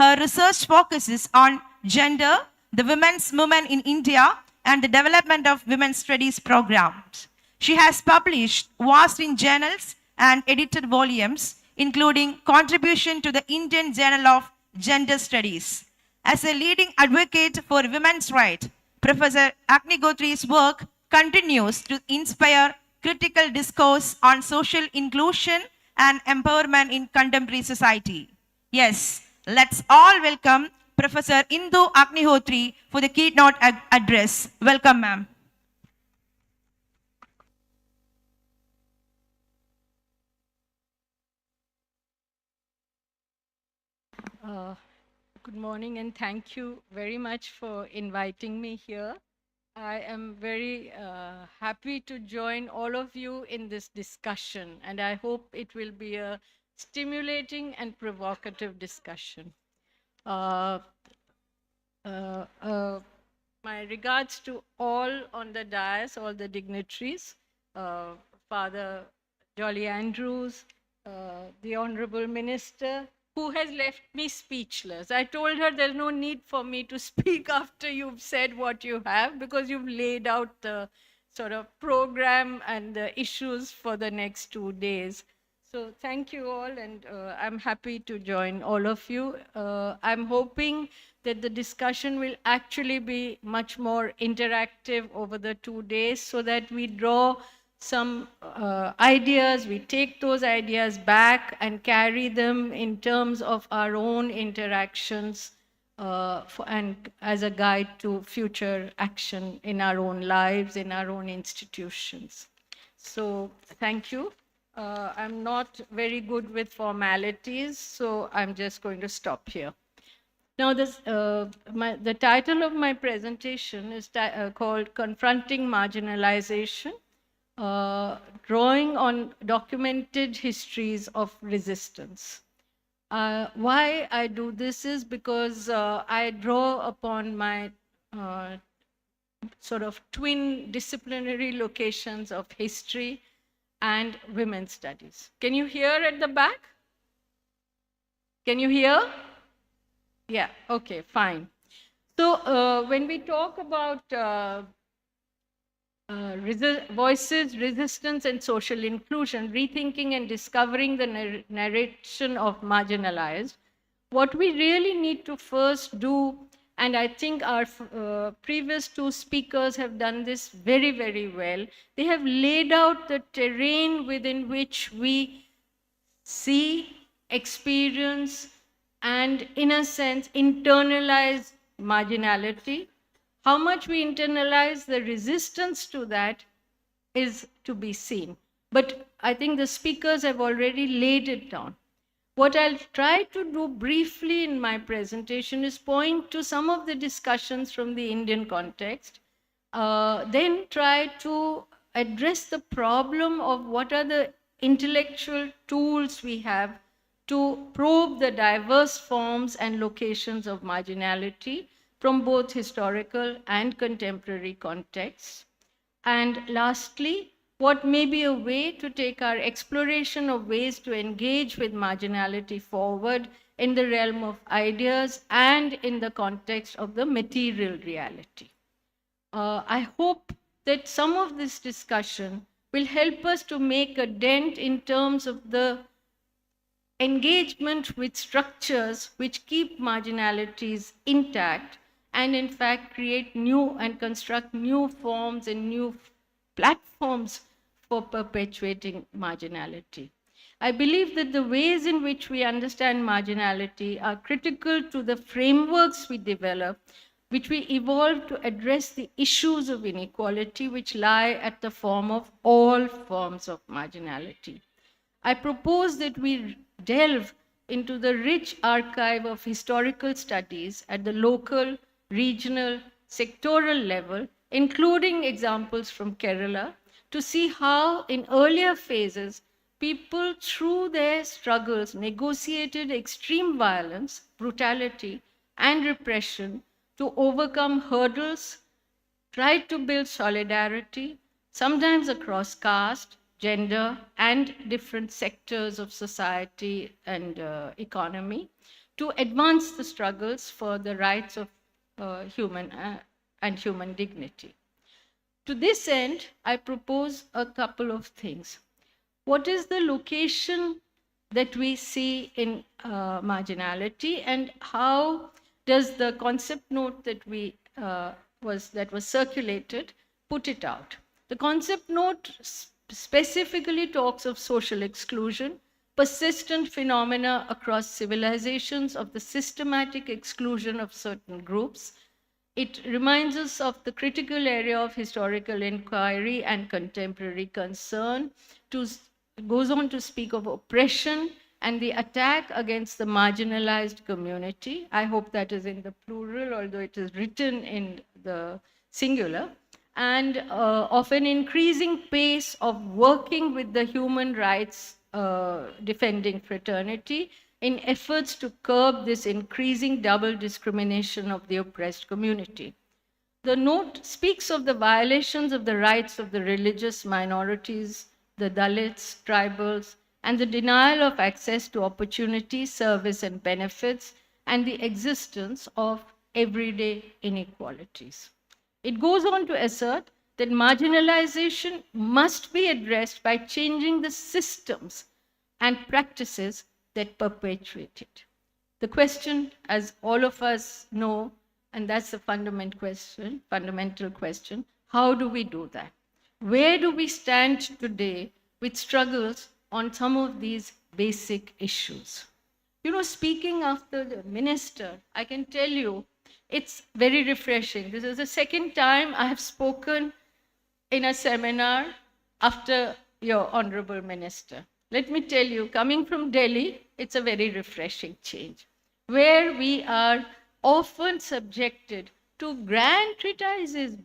Her research focuses on gender, the women's movement in India, and the development of women's studies programs. She has published vast in journals and edited volumes, including contribution to the Indian Journal of Gender Studies. As a leading advocate for women's rights, Professor Agnihotri's work continues to inspire critical discourse on social inclusion and empowerment in contemporary society. Yes, let's all welcome Professor Indu Agnihotri for the keynote address. Welcome, ma'am. Good morning and thank you very much for inviting me here. I am very happy to join all of you in this discussion, and I hope it will be a stimulating and provocative discussion. My regards to all on the dais, all the dignitaries, Father Jolly Andrews, the Honorable Minister, who has left me speechless. I told her there's no need for me to speak after you've said what you have, because you've laid out the sort of program and the issues for the next 2 days. So thank you all, and I'm happy to join all of you. I'm hoping that the discussion will actually be much more interactive over the 2 days, so that we draw some ideas, we take those ideas back and carry them in terms of our own interactions and as a guide to future action in our own lives, in our own institutions. So thank you. I'm not very good with formalities, so I'm just going to stop here. Now, the title of my presentation is called Confronting Marginalization, drawing on documented histories of resistance. Why I do this is because I draw upon my sort of twin disciplinary locations of history and women's studies. Can you hear at the back? Can you hear? Yeah, okay, fine. So when we talk about voices, resistance, and social inclusion, rethinking and discovering the narration of marginalized, what we really need to first do, and I think our previous two speakers have done this very, very well, they have laid out the terrain within which we see, experience, and in a sense, internalize marginality. How much we internalize the resistance to that is to be seen. But I think the speakers have already laid it down. What I'll try to do briefly in my presentation is point to some of the discussions from the Indian context, then try to address the problem of what are the intellectual tools we have to probe the diverse forms and locations of marginality from both historical and contemporary contexts. And lastly, what may be a way to take our exploration of ways to engage with marginality forward in the realm of ideas and in the context of the material reality. I hope that some of this discussion will help us to make a dent in terms of the engagement with structures which keep marginalities intact and in fact create new and construct new forms and new platforms for perpetuating marginality. I believe that the ways in which we understand marginality are critical to the frameworks we develop, which we evolve to address the issues of inequality which lie at the form of all forms of marginality. I propose that we delve into the rich archive of historical studies at the local, regional, sectoral level, including examples from Kerala, to see how in earlier phases, people through their struggles negotiated extreme violence, brutality, and repression to overcome hurdles, tried to build solidarity, sometimes across caste, gender, and different sectors of society and economy, to advance the struggles for the rights of human dignity. To this end, I propose a couple of things. What is the location that we see in marginality, and how does the concept note that was circulated put it out? The concept note specifically talks of social exclusion, persistent phenomena across civilizations of the systematic exclusion of certain groups. It reminds us of the critical area of historical inquiry and contemporary concern. It goes on to speak of oppression and the attack against the marginalized community. I hope that is in the plural, although it is written in the singular. And of an increasing pace of working with the human rights defending fraternity in efforts to curb this increasing double discrimination of the oppressed community. The note speaks of the violations of the rights of the religious minorities, the Dalits, tribals, and the denial of access to opportunity, service, and benefits, and the existence of everyday inequalities. It goes on to assert that marginalization must be addressed by changing the systems and practices that perpetuate it. The question, as all of us know, and that's the fundamental question, how do we do that? Where do we stand today with struggles on some of these basic issues? You know, speaking after the minister, I can tell you, it's very refreshing. This is the second time I have spoken in a seminar after your honorable minister. Let me tell you, coming from Delhi, it's a very refreshing change, where we are often subjected to grand treatises,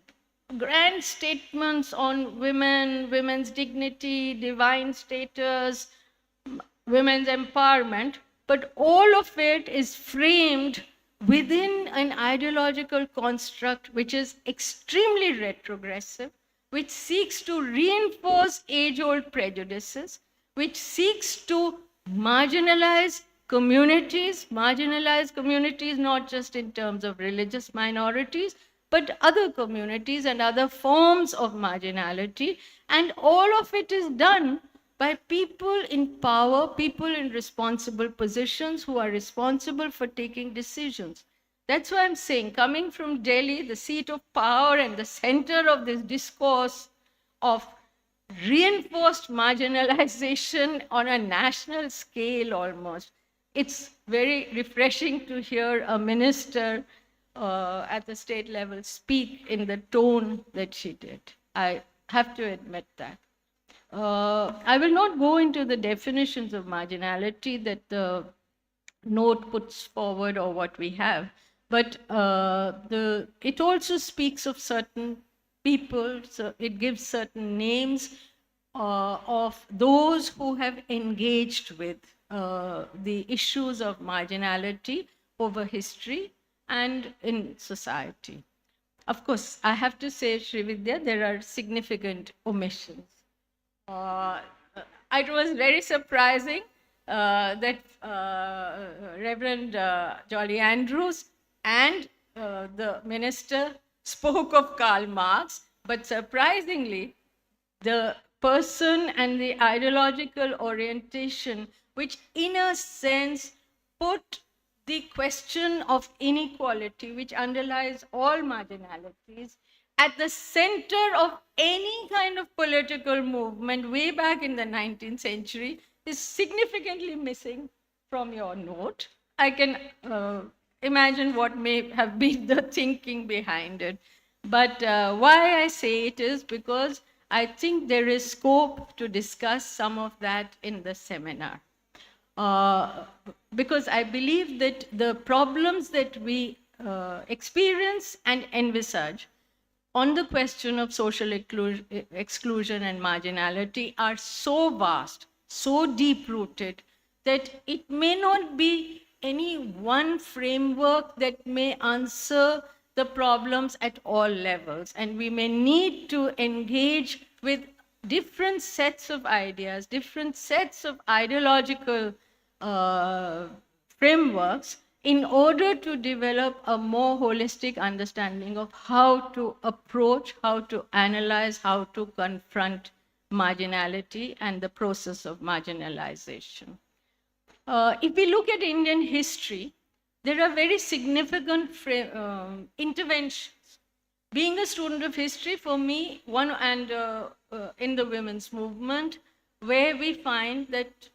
grand statements on women, women's dignity, divine status, women's empowerment, but all of it is framed within an ideological construct which is extremely retrogressive, which seeks to reinforce age-old prejudices, which seeks to marginalize communities not just in terms of religious minorities, but other communities and other forms of marginality. And all of it is done by people in power, people in responsible positions who are responsible for taking decisions. That's why I'm saying, coming from Delhi, the seat of power and the center of this discourse of reinforced marginalization on a national scale almost, it's very refreshing to hear a minister at the state level speak in the tone that she did. I have to admit that. I will not go into the definitions of marginality that the note puts forward or what we have, but it also speaks of certain people, so it gives certain names of those who have engaged with the issues of marginality over history and in society. Of course, I have to say, Srividya, there are significant omissions. It was very surprising that Reverend Jolly Andrews and the minister spoke of Karl Marx, but surprisingly, the person and the ideological orientation, which in a sense put the question of inequality, which underlies all marginalities, at the center of any kind of political movement way back in the 19th century, is significantly missing from your note. I can imagine what may have been the thinking behind it. But why I say it is because I think there is scope to discuss some of that in the seminar. Because I believe that the problems that we experience and envisage on the question of social exclusion and marginality are so vast, so deep-rooted, that it may not be any one framework that may answer the problems at all levels. And we may need to engage with different sets of ideas, different sets of ideological frameworks in order to develop a more holistic understanding of how to approach, how to analyze, how to confront marginality and the process of marginalization. If we look at Indian history, there are very significant interventions. Being a student of history, for me, in the women's movement, where we find that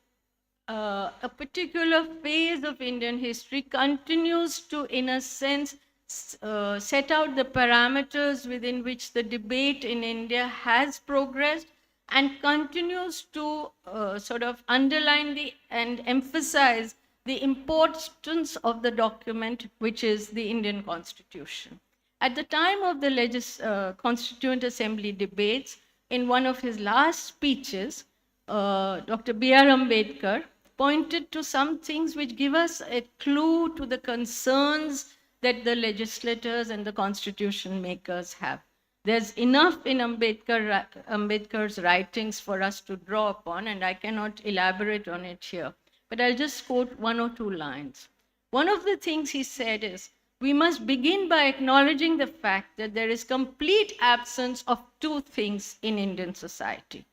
a particular phase of Indian history continues to, in a sense, set out the parameters within which the debate in India has progressed and continues to sort of underline and emphasize the importance of the document, which is the Indian Constitution. At the time of the Constituent Assembly debates, in one of his last speeches, Dr. B.R. Ambedkar pointed to some things which give us a clue to the concerns that the legislators and the constitution makers have. There's enough in Ambedkar's writings for us to draw upon, and I cannot elaborate on it here. But I'll just quote one or two lines. One of the things he said is, we must begin by acknowledging the fact that there is complete absence of two things in Indian society.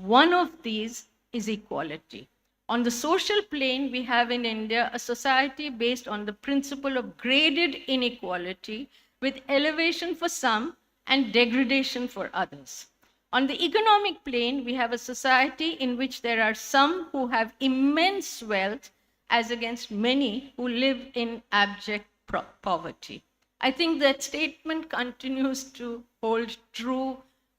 One of these is equality. On the social plane, we have in India a society based on the principle of graded inequality, with elevation for some and degradation for others. On the economic plane, we have a society in which there are some who have immense wealth as against many who live in abject poverty. I think that statement continues to hold true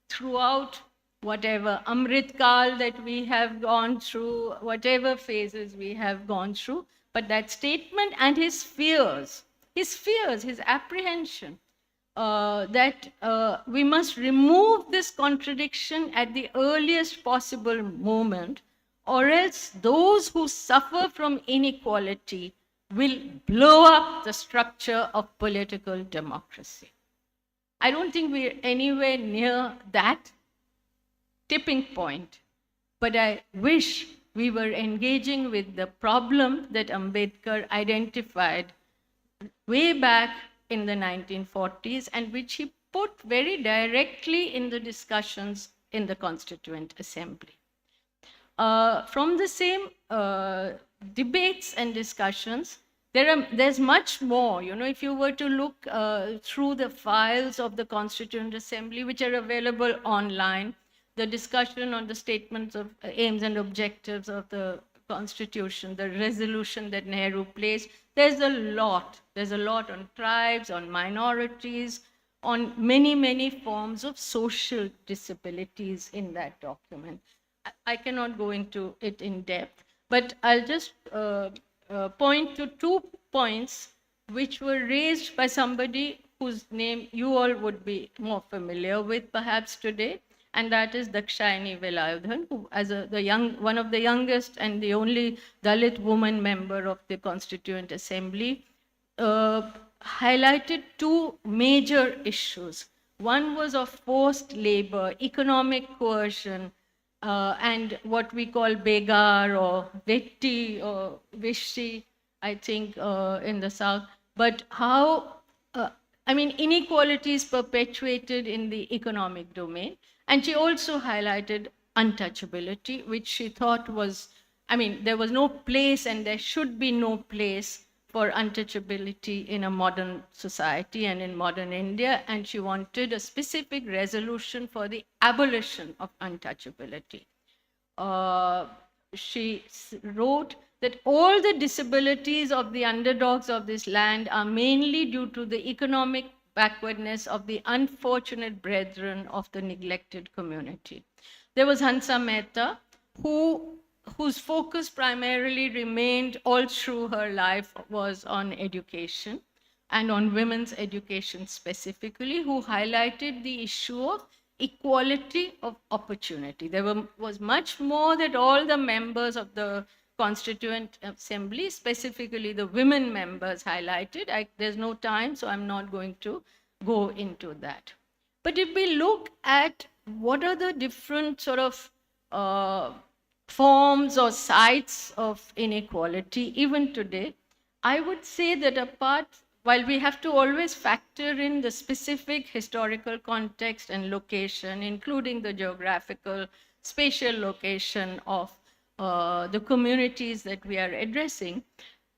throughout whatever Amrit Kal that we have gone through, whatever phases we have gone through. But that statement and his fears, his apprehension, that we must remove this contradiction at the earliest possible moment, or else those who suffer from inequality will blow up the structure of political democracy. I don't think we're anywhere near that tipping point, but I wish we were engaging with the problem that Ambedkar identified way back in the 1940s and which he put very directly in the discussions in the Constituent Assembly. From the same debates and discussions, there's much more. You know, if you were to look through the files of the Constituent Assembly, which are available online, the discussion on the statements of aims and objectives of the Constitution, the resolution that Nehru placed, there's a lot. There's a lot on tribes, on minorities, on many, many forms of social disabilities in that document. I cannot go into it in depth, but I'll just point to 2 points which were raised by somebody whose name you all would be more familiar with perhaps today, and that is Dakshayani Velayudhan, who as one of the youngest and the only Dalit woman member of the Constituent Assembly, highlighted 2 major issues. One was of forced labor, economic coercion, and what we call begar or vetti or vishi, I think, in the South. But how, inequalities perpetuated in the economic domain. And she also highlighted untouchability, which she thought was, there was no place and there should be no place for untouchability in a modern society and in modern India, and she wanted a specific resolution for the abolition of untouchability. She wrote that all the disabilities of the underdogs of this land are mainly due to the economic backwardness of the unfortunate brethren of the neglected community. There was Hansa Mehta, whose focus primarily remained all through her life was on education and on women's education specifically, who highlighted the issue of equality of opportunity. There was much more that all the members of the Constituent Assembly, specifically the women members, highlighted. There's no time, so I'm not going to go into that. But if we look at what are the different sort of forms or sites of inequality, even today, I would say that while we have to always factor in the specific historical context and location, including the geographical, spatial location of the communities that we are addressing,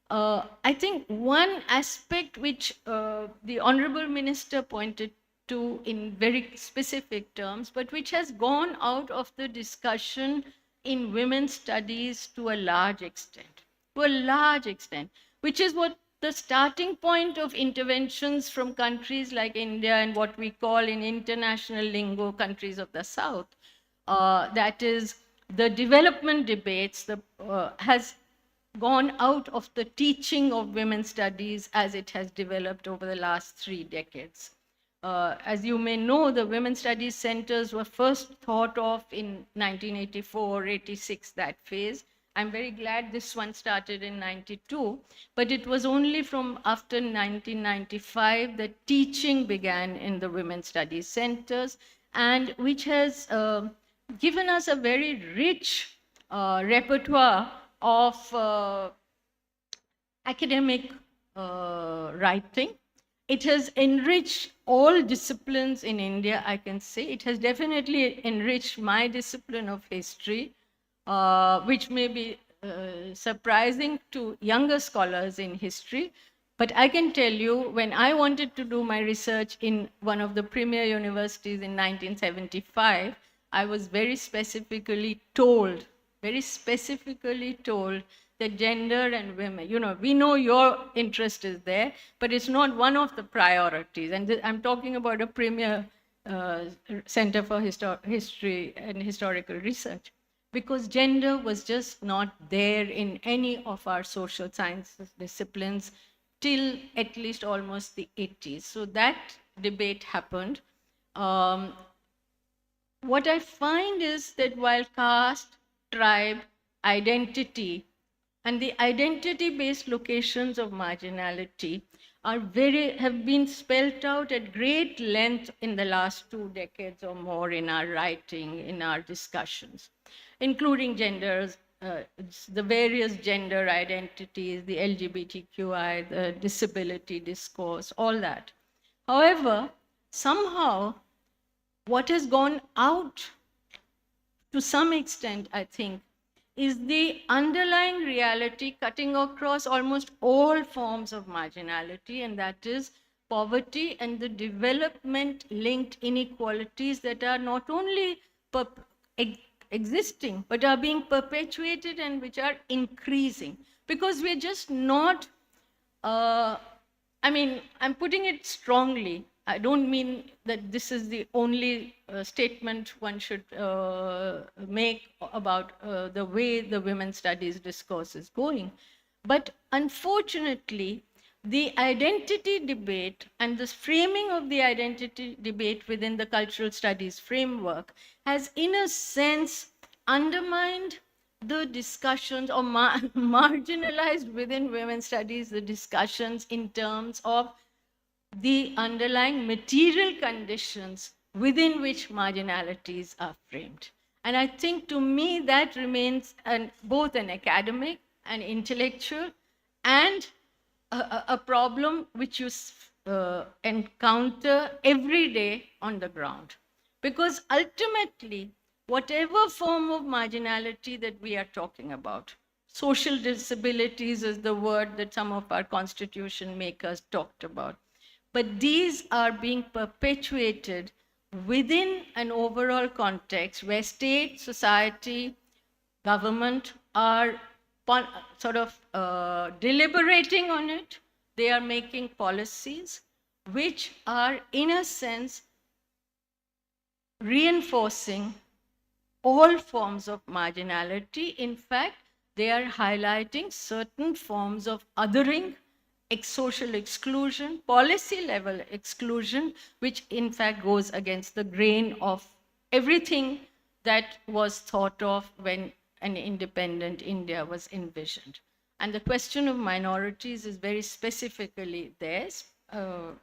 I think one aspect which the Honorable Minister pointed to in very specific terms, but which has gone out of the discussion in women's studies to a large extent, which is what the starting point of interventions from countries like India and what we call in international lingo countries of the South, that is the development debates, has gone out of the teaching of women's studies as it has developed over the last 3 decades. As you may know, the Women's Studies Centers were first thought of in 1984, 86, that phase. I'm very glad this one started in 92, but it was only from after 1995 that teaching began in the Women's Studies Centers, and which has given us a very rich repertoire of academic writing. It has enriched all disciplines in India, I can say. It has definitely enriched my discipline of history, which may be surprising to younger scholars in history. But I can tell you, when I wanted to do my research in one of the premier universities in 1975, I was very specifically told that gender and women, we know your interest is there, but it's not one of the priorities. And I'm talking about a premier Center for History and Historical Research, because gender was just not there in any of our social sciences disciplines till at least almost the 80s. So that debate happened. What I find is that while caste, tribe, identity, and the identity-based locations of marginality have been spelt out at great length in the last 2 decades or more in our writing, in our discussions, including genders, the various gender identities, the LGBTQI, the disability discourse, all that. However, somehow, what has gone out to some extent, I think, is the underlying reality cutting across almost all forms of marginality, and that is poverty and the development linked inequalities that are not only existing but are being perpetuated and which are increasing, because we're just not I'm putting it strongly. I don't mean that this is the only statement one should make about the way the women's studies discourse is going. But unfortunately, the identity debate and the framing of the identity debate within the cultural studies framework has, in a sense, undermined the discussions or marginalized within women's studies the discussions in terms of the underlying material conditions within which marginalities are framed. And I think, to me, that remains both an academic, an intellectual, and a problem which you encounter every day on the ground. Because ultimately, whatever form of marginality that we are talking about, social disabilities is the word that some of our constitution makers talked about, but these are being perpetuated within an overall context where state, society, government are sort of deliberating on it. They are making policies which are, in a sense, reinforcing all forms of marginality. In fact, they are highlighting certain forms of othering, social exclusion, policy level exclusion, which in fact goes against the grain of everything that was thought of when an independent India was envisioned. And the question of minorities is very specifically theirs.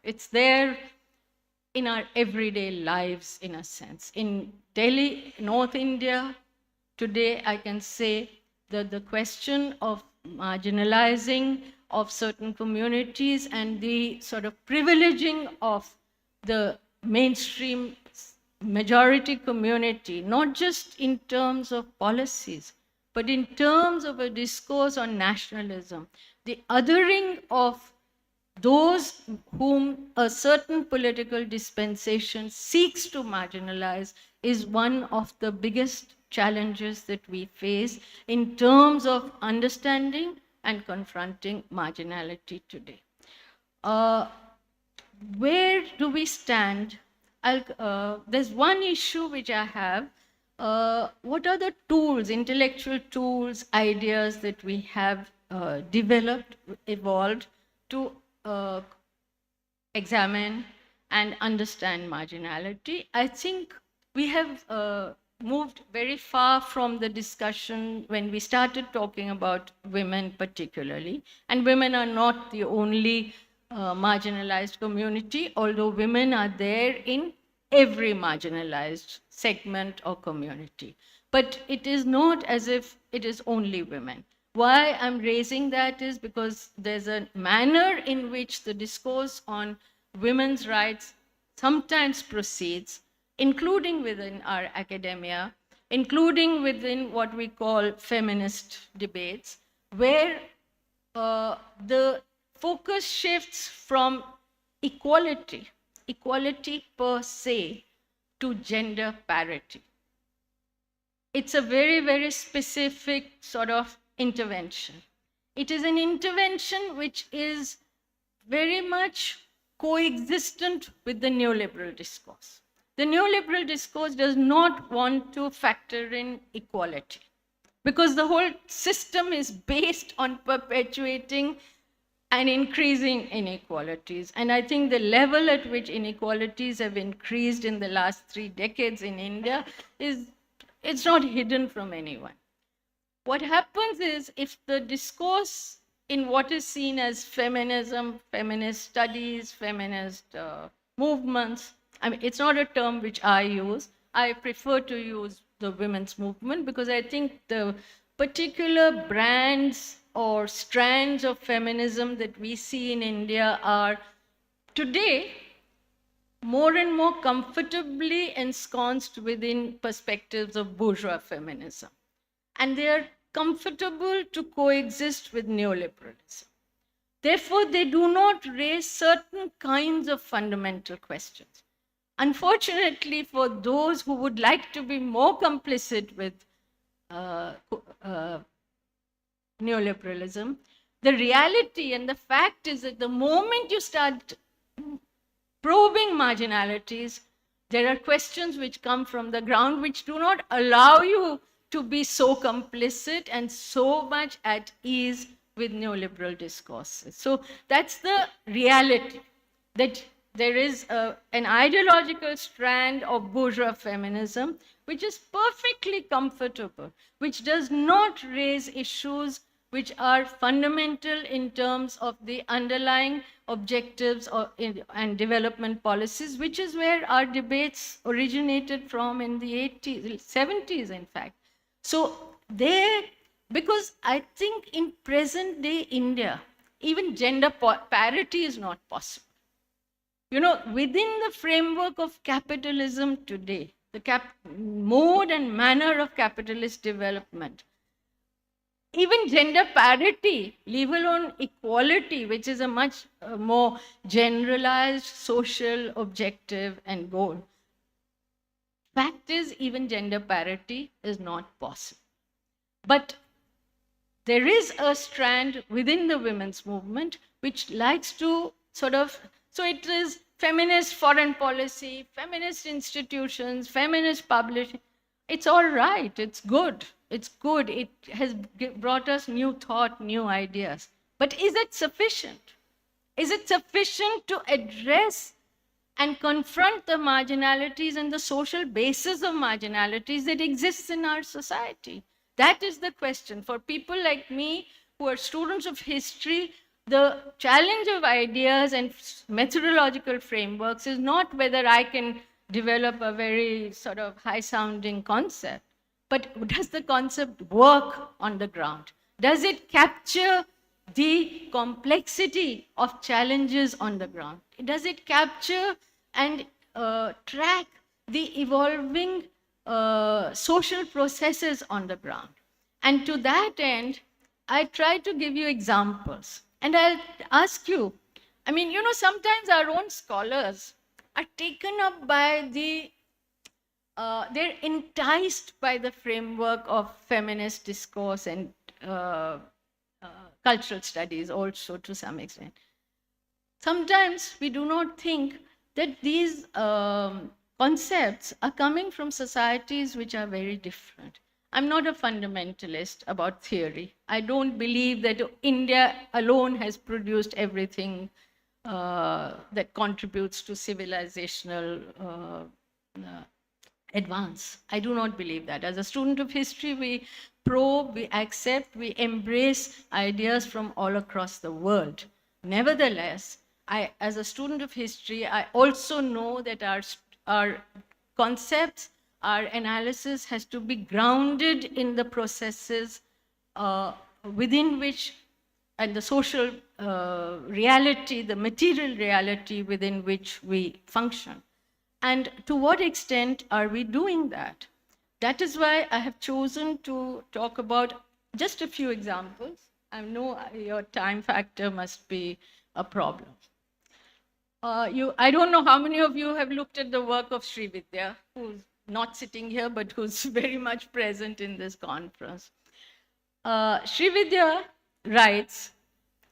It's there in our everyday lives, in a sense. In Delhi, North India, today I can say that the question of marginalizing of certain communities and the sort of privileging of the mainstream majority community, not just in terms of policies, but in terms of a discourse on nationalism, the othering of those whom a certain political dispensation seeks to marginalize is one of the biggest challenges that we face in terms of understanding and confronting marginality today. Where do we stand? There's one issue which I have. What are the tools, intellectual tools, ideas that we have developed, evolved to examine and understand marginality? I think we have moved very far from the discussion when we started talking about women particularly. And women are not the only marginalized community, although women are there in every marginalized segment or community. But it is not as if it is only women. Why I'm raising that is because there's a manner in which the discourse on women's rights sometimes proceeds, including within our academia, including within what we call feminist debates, where the focus shifts from equality per se, to gender parity. It's a very, very specific sort of intervention. It is an intervention which is very much coexistent with the neoliberal discourse. The neoliberal discourse does not want to factor in equality because the whole system is based on perpetuating and increasing inequalities. And I think the level at which inequalities have increased in the last 3 decades in India it's not hidden from anyone. What happens is, if the discourse in what is seen as feminism, feminist studies, feminist movements. I mean, it's not a term which I use. I prefer to use the women's movement because I think the particular brands or strands of feminism that we see in India are today more and more comfortably ensconced within perspectives of bourgeois feminism. And they are comfortable to coexist with neoliberalism. Therefore, they do not raise certain kinds of fundamental questions. Unfortunately, for those who would like to be more complicit with neoliberalism, the reality and the fact is that the moment you start probing marginalities, there are questions which come from the ground which do not allow you to be so complicit and so much at ease with neoliberal discourses. So that's the reality, that there is an ideological strand of bourgeois feminism which is perfectly comfortable, which does not raise issues which are fundamental in terms of the underlying objectives and development policies, which is where our debates originated from in the 80s, 70s, in fact. So because I think in present day India, even gender parity is not possible. You know, within the framework of capitalism today, the mode and manner of capitalist development, even gender parity, leave alone equality, which is a much more generalized social objective and goal. Fact is, even gender parity is not possible. But there is a strand within the women's movement which likes to sort of, so it is feminist foreign policy, feminist institutions, feminist publishing. It's all right, it's good. It's good. It has brought us new thought, new ideas. But is it sufficient? Is it sufficient to address and confront the marginalities and the social basis of marginalities that exists in our society? That is the question. For people like me who are students of history, the challenge of ideas and methodological frameworks is not whether I can develop a very sort of high-sounding concept, but does the concept work on the ground? Does it capture the complexity of challenges on the ground? Does it capture and track the evolving social processes on the ground? And to that end, I try to give you examples. And I'll ask you, I mean, you know, sometimes our own scholars are taken up by they're enticed by the framework of feminist discourse and cultural studies also to some extent. Sometimes we do not think that these concepts are coming from societies which are very different. I'm not a fundamentalist about theory. I don't believe that India alone has produced everything that contributes to civilizational advance. I do not believe that. As a student of history, we probe, we accept, we embrace ideas from all across the world. Nevertheless, as a student of history, I also know that our concepts, our analysis has to be grounded in the processes within which, and the social reality, the material reality within which we function. And to what extent are we doing that? That is why I have chosen to talk about just a few examples. I know your time factor must be a problem. I don't know how many of you have looked at the work of Sri Vidya, who's not sitting here, but who's very much present in this conference. Sri Vidya writes,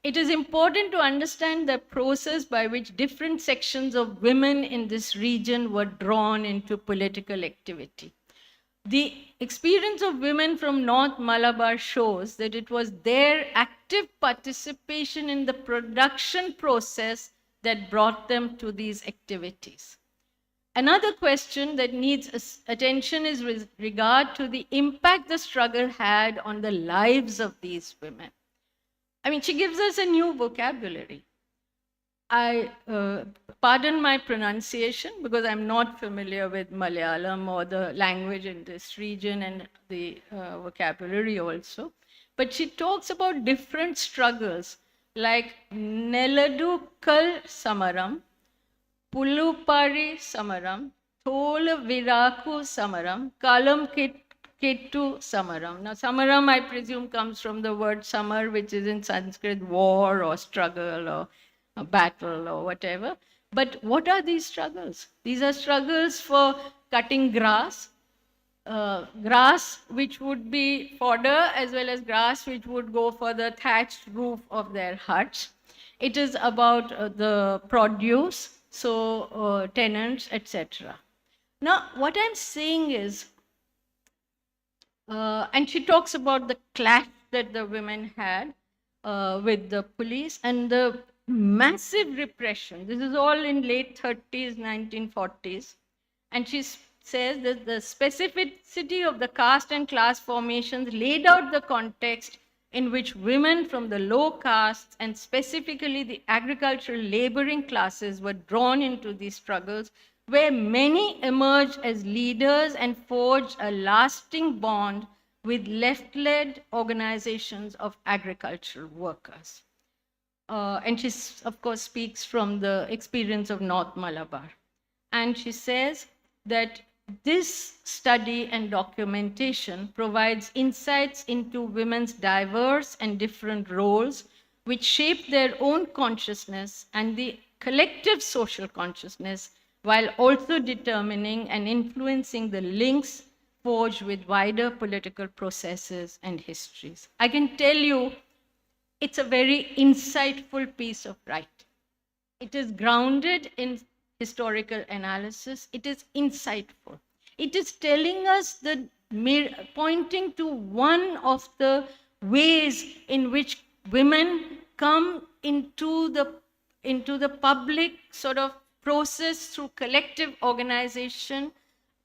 "It is important to understand the process by which different sections of women in this region were drawn into political activity. The experience of women from North Malabar shows that it was their active participation in the production process that brought them to these activities. Another question that needs attention is with regard to the impact the struggle had on the lives of these women. I mean, she gives us a new vocabulary. I pardon my pronunciation because I'm not familiar with Malayalam or the language in this region and the vocabulary also. But she talks about different struggles like Neladukal Samaram, Pulupari Samaram, Thola Viraku Samaram, Kalam Ketu Samaram. Now, Samaram, I presume, comes from the word samar, which is in Sanskrit war or struggle or a battle or whatever. But what are these struggles? These are struggles for cutting grass, grass which would be fodder as well as grass which would go for the thatched roof of their huts. It is about the produce, so tenants, etc. Now, what I'm saying is, and she talks about the clash that the women had with the police and the massive repression. This is all in late 30s, 1940s. And she says that the specificity of the caste and class formations laid out the context in which women from the low castes and specifically the agricultural laboring classes were drawn into these struggles, where many emerged as leaders and forged a lasting bond with left-led organizations of agricultural workers. And she, of course, speaks from the experience of North Malabar. And she says that this study and documentation provides insights into women's diverse and different roles, which shape their own consciousness and the collective social consciousness, while also determining and influencing the links forged with wider political processes and histories. I can tell you, it's a very insightful piece of writing. It is grounded in historical analysis. It is insightful. It is telling us pointing to one of the ways in which women come into the public sort of process through collective organization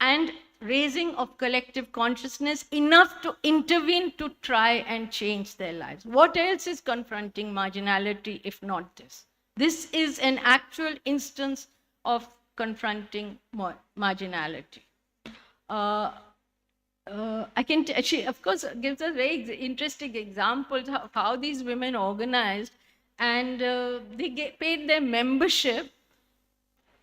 and raising of collective consciousness enough to intervene to try and change their lives. What else is confronting marginality if not this? This is an actual instance of confronting marginality. She, of course, gives us very interesting examples of how these women organized, and they paid their membership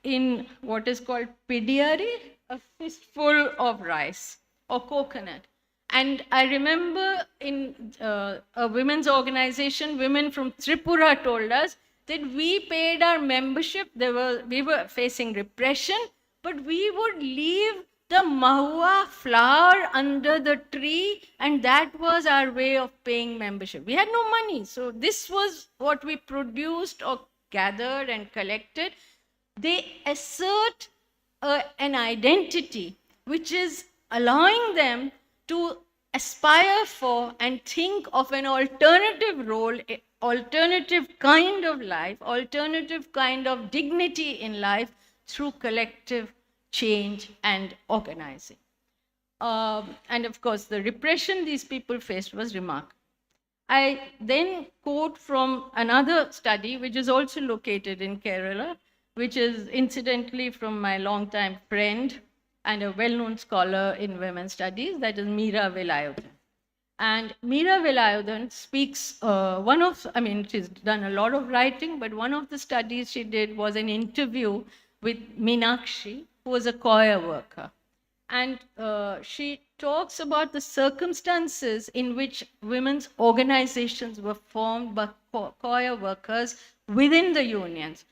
in what is called pidiyari, a fistful of rice or coconut. And I remember in a women's organization, women from Tripura told us that we paid our membership. We were facing repression, but we would leave the mahua flower under the tree, and that was our way of paying membership. We had no money, so this was what we produced or gathered and collected. They assert an identity which is allowing them to aspire for and think of an alternative role, alternative kind of life, alternative kind of dignity in life through collective change and organizing. And of course, the repression these people faced was remarkable. I then quote from another study, which is also located in Kerala, which is incidentally from my longtime friend and a well-known scholar in women's studies, that is Meera Velayudhan. And Meera Velayudhan speaks, she's done a lot of writing, but one of the studies she did was an interview with Meenakshi, who was a choir worker. And she talks about the circumstances in which women's organizations were formed by choir workers within the unions,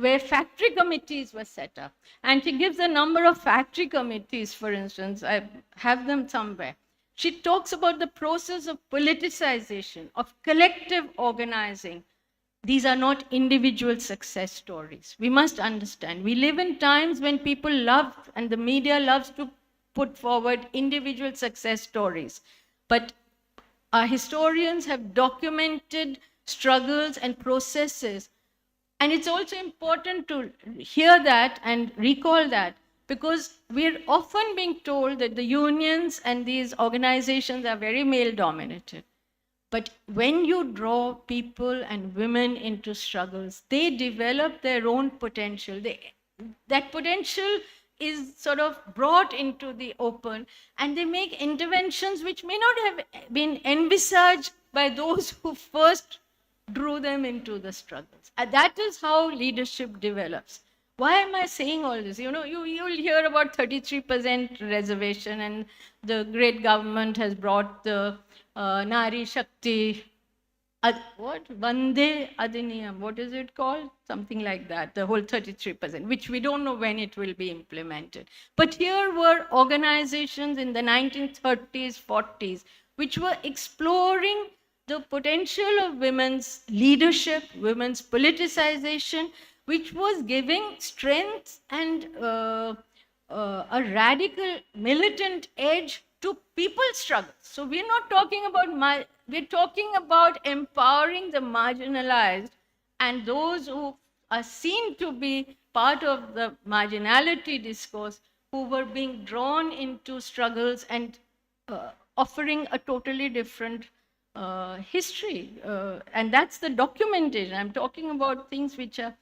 where factory committees were set up. And she gives a number of factory committees, for instance. I have them somewhere. She talks about the process of politicization, of collective organizing. These are not individual success stories. We must understand. We live in times when people love, and the media loves to put forward individual success stories. But our historians have documented struggles and processes. And it's also important to hear that and recall that, because we're often being told that the unions and these organizations are very male-dominated. But when you draw people and women into struggles, they develop their own potential. That potential is sort of brought into the open, and they make interventions which may not have been envisaged by those who first drew them into the struggles. And that is how leadership develops. Why am I saying all this? You'll hear about 33% reservation, and the great government has brought the Nari Shakti, what? Vande Adhiniyam, what is it called? Something like that, the whole 33%, which we don't know when it will be implemented. But here were organizations in the 1930s, 40s, which were exploring the potential of women's leadership, women's politicization, which was giving strength and a radical militant edge to people's struggles. So we're not talking about, we're talking about empowering the marginalized and those who are seen to be part of the marginality discourse, who were being drawn into struggles and offering a totally different history. And that's the documentation. I'm talking about things which are,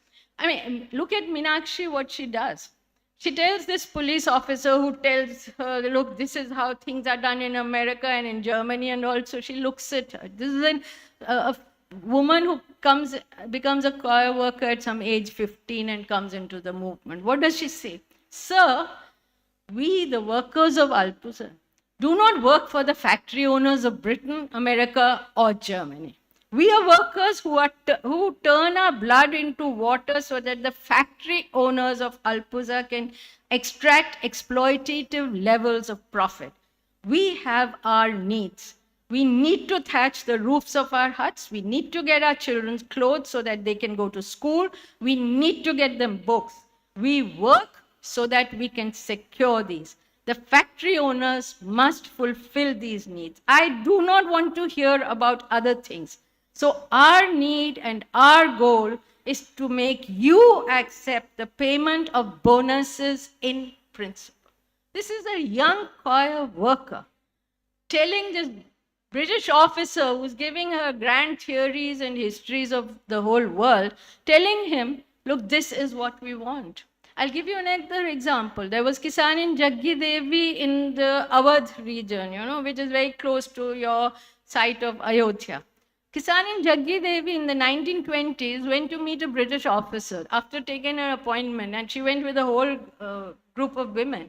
look at Meenakshi, what she does. She tells this police officer who tells her, look, this is how things are done in America and in Germany, and also she looks at her. This is a woman who becomes a choir worker at some age 15 and comes into the movement. What does she say? Sir, we, the workers of Althusser, do not work for the factory owners of Britain, America, or Germany. We are workers who turn our blood into water so that the factory owners of Althusser can extract exploitative levels of profit. We have our needs. We need to thatch the roofs of our huts. We need to get our children's clothes so that they can go to school. We need to get them books. We work so that we can secure these. The factory owners must fulfill these needs. I do not want to hear about other things. So our need and our goal is to make you accept the payment of bonuses in principle. This is a young choir worker telling this British officer who's giving her grand theories and histories of the whole world, telling him, look, this is what we want. I'll give you another example. There was Kisanin Jaggi Devi in the Awadh region, which is very close to your site of Ayodhya. Kisanin Jaggi Devi in the 1920s went to meet a British officer after taking an appointment, and she went with a whole group of women.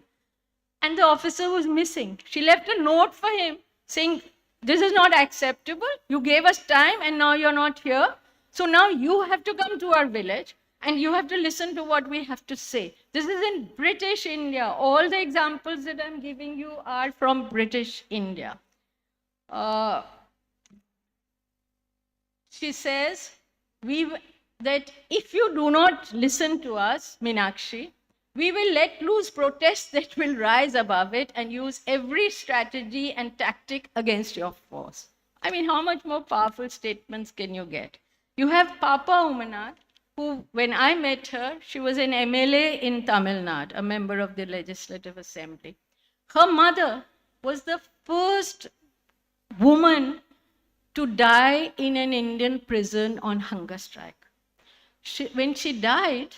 And the officer was missing. She left a note for him saying, this is not acceptable. You gave us time and now you're not here. So now you have to come to our village and you have to listen to what we have to say. This is in British India. All the examples that I'm giving you are from British India. She says that if you do not listen to us, Meenakshi, we will let loose protests that will rise above it and use every strategy and tactic against your force. How much more powerful statements can you get? You have Papa Umannath, who, when I met her, she was an MLA in Tamil Nadu, a member of the Legislative Assembly. Her mother was the first woman to die in an Indian prison on hunger strike. When she died,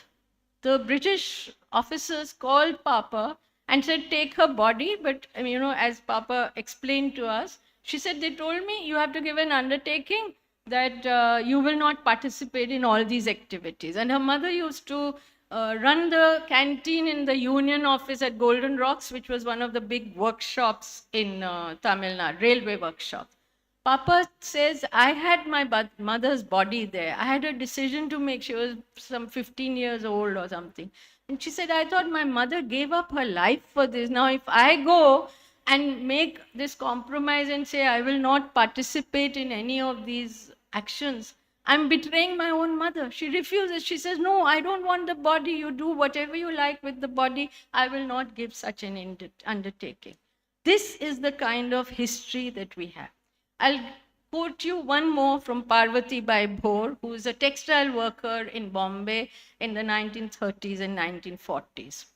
the British officers called Papa and said, take her body. But, as Papa explained to us, she said, they told me you have to give an undertaking that you will not participate in all these activities. And her mother used to run the canteen in the union office at Golden Rocks, which was one of the big workshops in Tamil Nadu, railway workshop. Papa says, I had my mother's body there. I had a decision to make. She was some 15 years old or something. And she said, I thought my mother gave up her life for this. Now, if I go and make this compromise and say, I will not participate in any of these actions, I'm betraying my own mother. She refuses. She says, no, I don't want the body. You do whatever you like with the body. I will not give such an undertaking. This is the kind of history that we have. I'll quote you one more from Parvati Bai Bhor, who is a textile worker in Bombay in the 1930s and 1940s.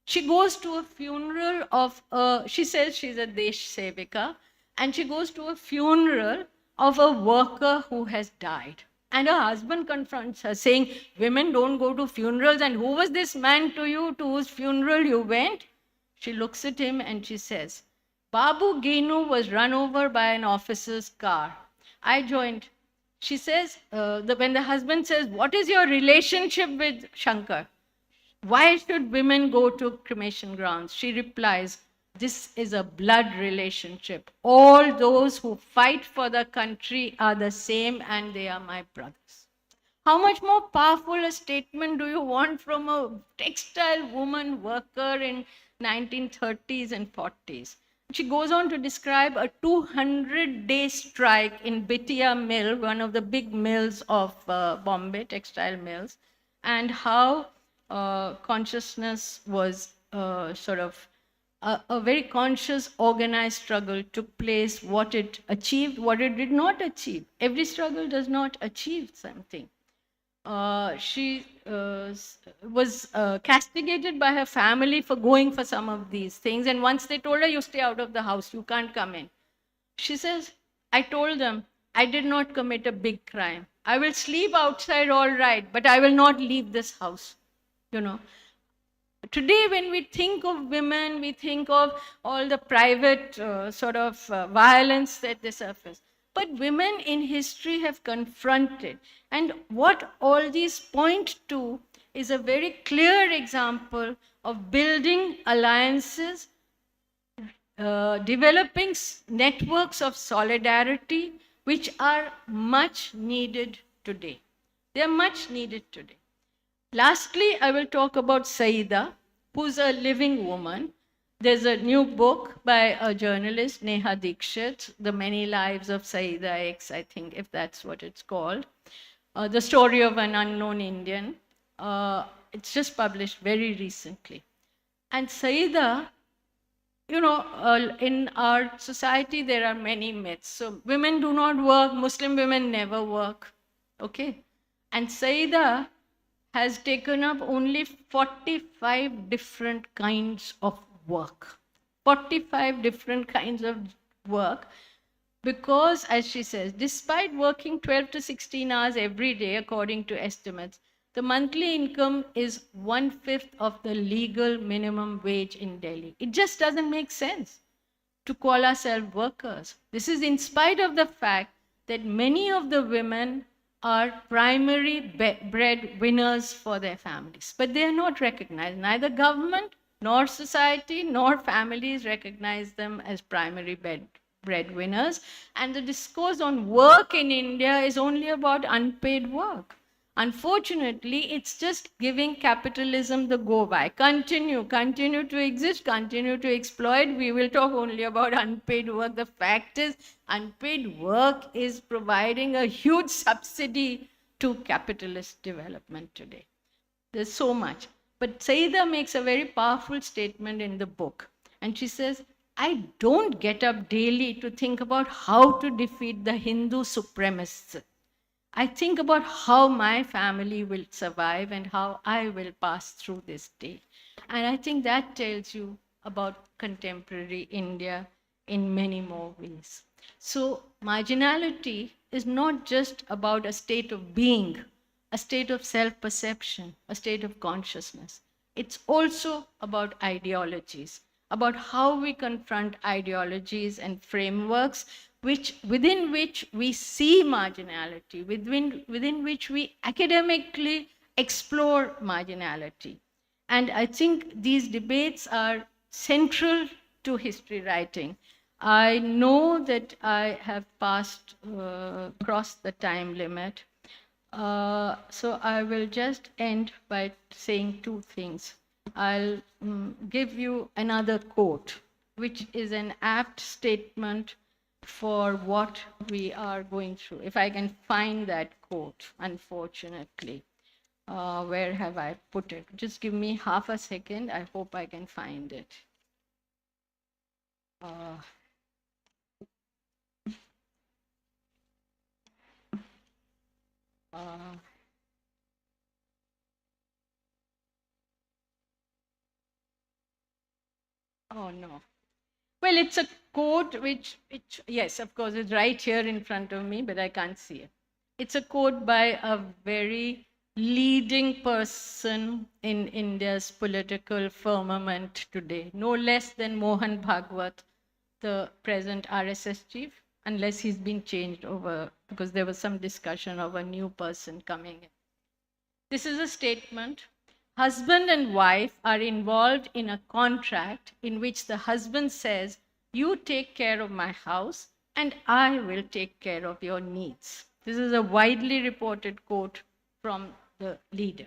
She goes to a funeral of she says she's a Desh Sevika, and she goes to a funeral of a worker who has died. And her husband confronts her, saying, "Women don't go to funerals, and who was this man to you to whose funeral you went?" She looks at him and she says, "Babu Genu was run over by an officer's car. I joined." She says, when the husband says, "What is your relationship with Shankar? Why should women go to cremation grounds?" She replies, "This is a blood relationship. All those who fight for the country are the same, and they are my brothers." How much more powerful a statement do you want from a textile woman worker in 1930s and 40s? She goes on to describe a 200-day strike in Bitia Mill, one of the big mills of Bombay, textile mills, and how consciousness was sort of a very conscious, organized struggle took place, what it achieved, what it did not achieve. Every struggle does not achieve something. She was castigated by her family for going for some of these things. And once they told her, "You stay out of the house, you can't come in." She says, "I told them I did not commit a big crime. I will sleep outside all right, but I will not leave this house." You know, today when we think of women, we think of all the private violence that they surface. But women in history have confronted. And what all these point to is a very clear example of building alliances, developing networks of solidarity, which are much needed today. They are much needed today. Lastly, I will talk about Saida, who's a living woman. There's a new book by a journalist, Neha Dikshit, The Many Lives of Saida X, I think, if that's what it's called. The Story of an Unknown Indian. It's just published very recently. And Saida, in our society, there are many myths. So women do not work, Muslim women never work, okay? And Saida has taken up only 45 different kinds of work. 45 different kinds of work, because, as she says, despite working 12 to 16 hours every day, according to estimates, the monthly income is 1/5 of the legal minimum wage in Delhi. It just doesn't make sense to call ourselves workers. This is in spite of the fact that many of the women are primary breadwinners for their families, but they are not recognized. Neither government, nor society, nor families recognize them as primary breadwinners. And the discourse on work in India is only about unpaid work. Unfortunately, it's just giving capitalism the go-by. Continue to exist, continue to exploit. We will talk only about unpaid work. The fact is, unpaid work is providing a huge subsidy to capitalist development today. There's so much. But Saida makes a very powerful statement in the book. And she says, "I don't get up daily to think about how to defeat the Hindu supremacists. I think about how my family will survive and how I will pass through this day." And I think that tells you about contemporary India in many more ways. So marginality is not just about a state of being, a state of self-perception, a state of consciousness. It's also about ideologies, about how we confront ideologies and frameworks within which we see marginality, within which we academically explore marginality. And I think these debates are central to history writing. I know that I have crossed the time limit. So I will just end by saying two things. I'll give you another quote, which is an apt statement for what we are going through. If I can find that quote, unfortunately. Where have I put it? Just give me half a second. I hope I can find it. Oh no. Well, it's a quote which, yes, of course, it's right here in front of me, but I can't see it. It's a quote by a very leading person in India's political firmament today, no less than Mohan Bhagwat, the present RSS chief, unless he's been changed over, because there was some discussion of a new person coming in. This is a statement. Husband and wife are involved in a contract in which the husband says, "You take care of my house and I will take care of your needs." This is a widely reported quote from the leader.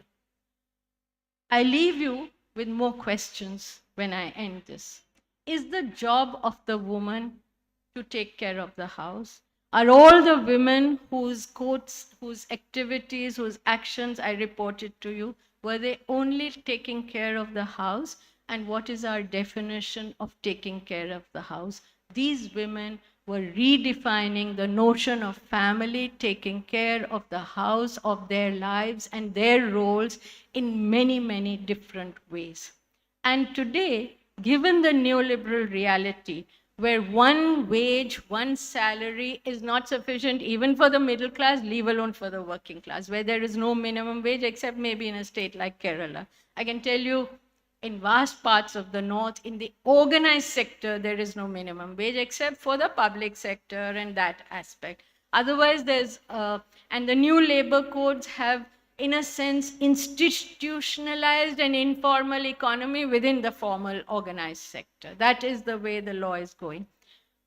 I leave you with more questions when I end this. Is the job of the woman to take care of the house? Are all the women whose quotes, whose activities, whose actions I reported to you, were they only taking care of the house? And what is our definition of taking care of the house? These women were redefining the notion of family, taking care of the house, of their lives and their roles in many, many different ways. And today, given the neoliberal reality, where one wage, one salary is not sufficient even for the middle class, leave alone for the working class, where there is no minimum wage except maybe in a state like Kerala. I can tell you, in vast parts of the north, in the organized sector, there is no minimum wage except for the public sector and that aspect. Otherwise, and the new labor codes have, in a sense, institutionalized an informal economy within the formal organized sector. That is the way the law is going.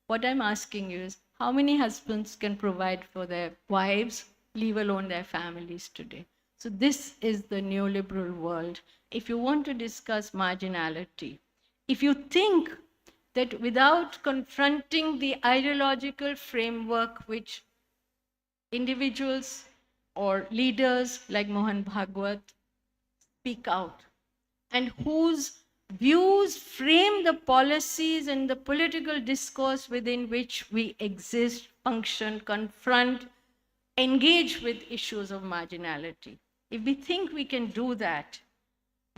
What I'm asking you is, how many husbands can provide for their wives, leave alone their families today? So this is the neoliberal world. If you want to discuss marginality, if you think that without confronting the ideological framework which individuals or leaders like Mohan Bhagwat speak out, and whose views frame the policies and the political discourse within which we exist, function, confront, engage with issues of marginality. If we think we can do that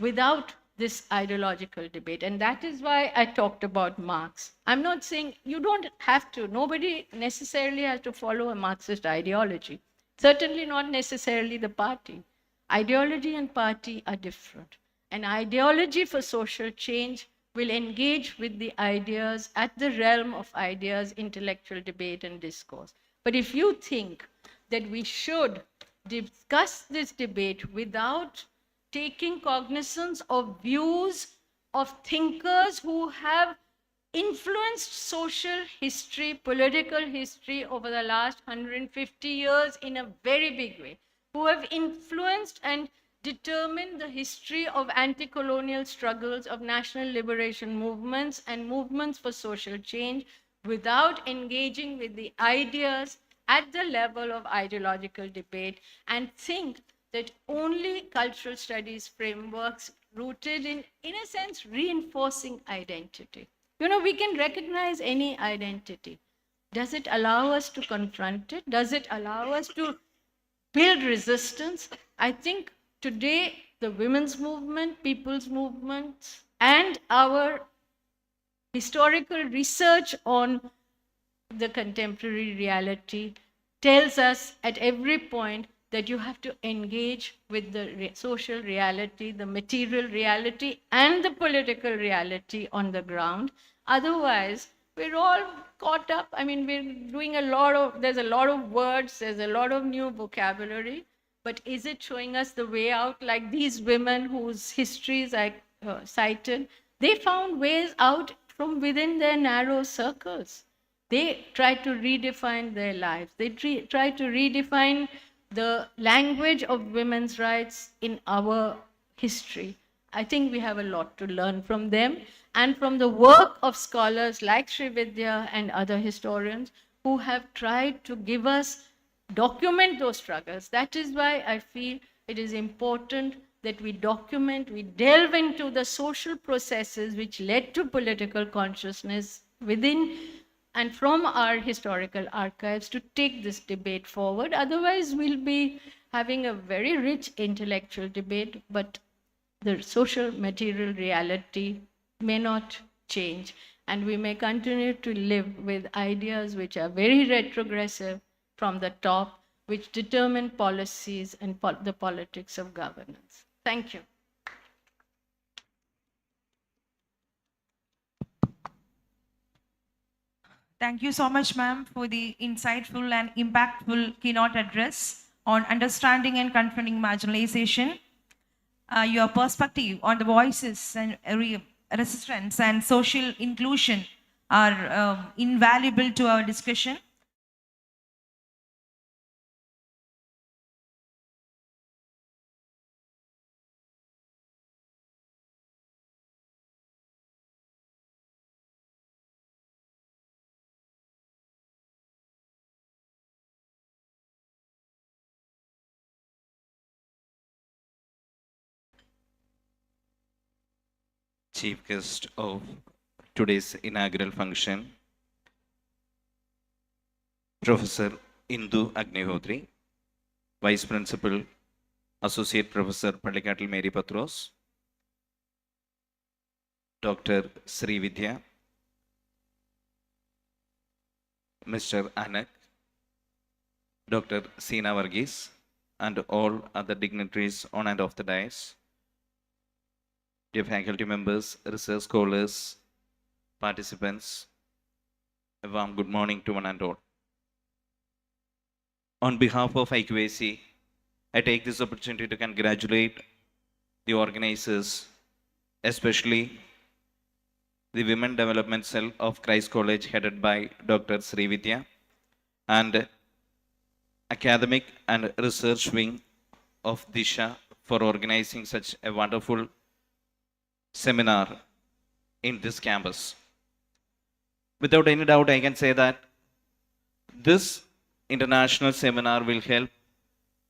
without this ideological debate, and that is why I talked about Marx. I'm not saying you don't have to, nobody necessarily has to follow a Marxist ideology. Certainly not necessarily the party. Ideology and party are different. An ideology for social change will engage with the ideas at the realm of ideas, intellectual debate and discourse. But if you think that we should discuss this debate without taking cognizance of views of thinkers who have influenced social history, political history over the last 150 years in a very big way, who have influenced and determined the history of anti-colonial struggles, of national liberation movements and movements for social change, without engaging with the ideas at the level of ideological debate, and think that only cultural studies frameworks rooted in a sense, reinforcing identity. You know, we can recognize any identity. Does it allow us to confront it? Does it allow us to build resistance? I think today the women's movement, people's movements, and our historical research on the contemporary reality tells us at every point that you have to engage with the social reality, the material reality, and the political reality on the ground. Otherwise, we're all caught up. I mean, we're doing there's a lot of words, there's a lot of new vocabulary, but is it showing us the way out? Like these women whose histories I cited, they found ways out from within their narrow circles. They tried to redefine their lives. They tried to redefine the language of women's rights in our history. I think we have a lot to learn from them and from the work of scholars like Sri Vidya and other historians who have tried to give us, document those struggles. That is why I feel it is important that we document, we delve into the social processes which led to political consciousness within and from our historical archives to take this debate forward. Otherwise, we'll be having a very rich intellectual debate, but the social material reality may not change. and we may continue to live with ideas which are very retrogressive from the top, which determine policies and the politics of governance. Thank you. Thank you so much, ma'am, for the insightful and impactful keynote address on understanding and confronting marginalization. Your perspective on the voices and resistance and social inclusion are invaluable to our discussion. Chief guest of today's inaugural function, Professor Indu Agnihotri, Vice Principal, Associate Professor Pallikattil Mary Patros, Dr. Sri Vidya, Mr. Anak, Dr. Seena Varghese, and all other dignitaries on and off the dais, dear faculty members, research scholars, participants, a warm good morning to one and all. On behalf of IQAC, I take this opportunity to congratulate the organizers, especially the Women Development Cell of Christ College headed by Dr. Sri Vidya, and academic and research wing of Dhisha for organizing such a wonderful seminar in this campus. Without any doubt, I can say that this international seminar will help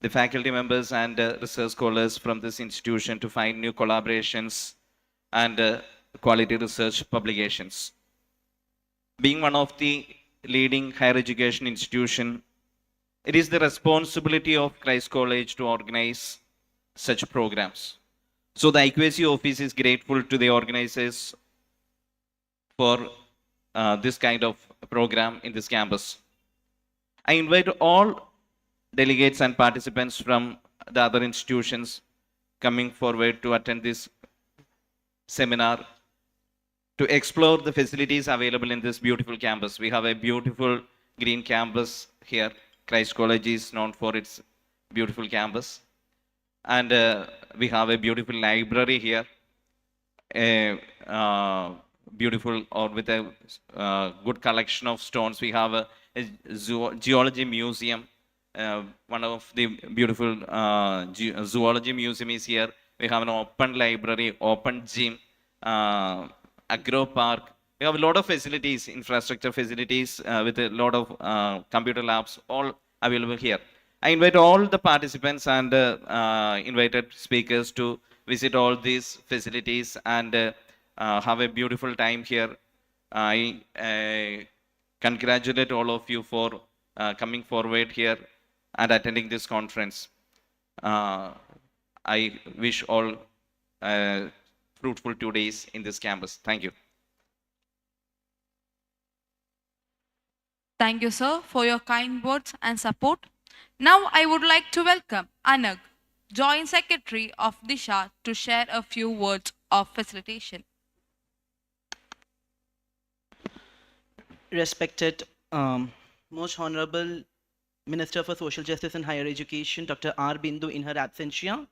the faculty members and research scholars from this institution to find new collaborations and quality research publications. Being one of the leading higher education institution, it is the responsibility of Christ College to organize such programs. So the IQAC office is grateful to the organizers for this kind of program in this campus. I invite all delegates and participants from the other institutions coming forward to attend this seminar to explore the facilities available in this beautiful campus. We have a beautiful green campus here. Christ College is known for its beautiful campus. And we have a beautiful library here, a beautiful or with a good collection of stones. We have a geology museum. One of the beautiful zoology museum is here. We have an open library, open gym, agro park. We have a lot of facilities, infrastructure facilities with a lot of computer labs, all available here. I invite all the participants and invited speakers to visit all these facilities and have a beautiful time here. I congratulate all of you for coming forward here and attending this conference. I wish all fruitful 2 days in this campus. Thank you. Thank you, sir, for your kind words and support. Now I would like to welcome Anag, Joint Secretary of Dhisha, to share a few words of facilitation. Respected most honorable Minister for Social Justice and Higher Education, Dr. R. Bindu in her absentia,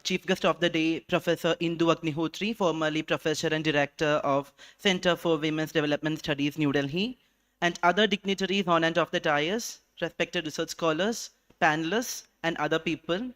Chief Guest of the Day, Professor Indu Agnihotri, formerly Professor and Director of Center for Women's Development Studies, New Delhi, and other dignitaries on and off the dais, respected research scholars, panelists, and other people.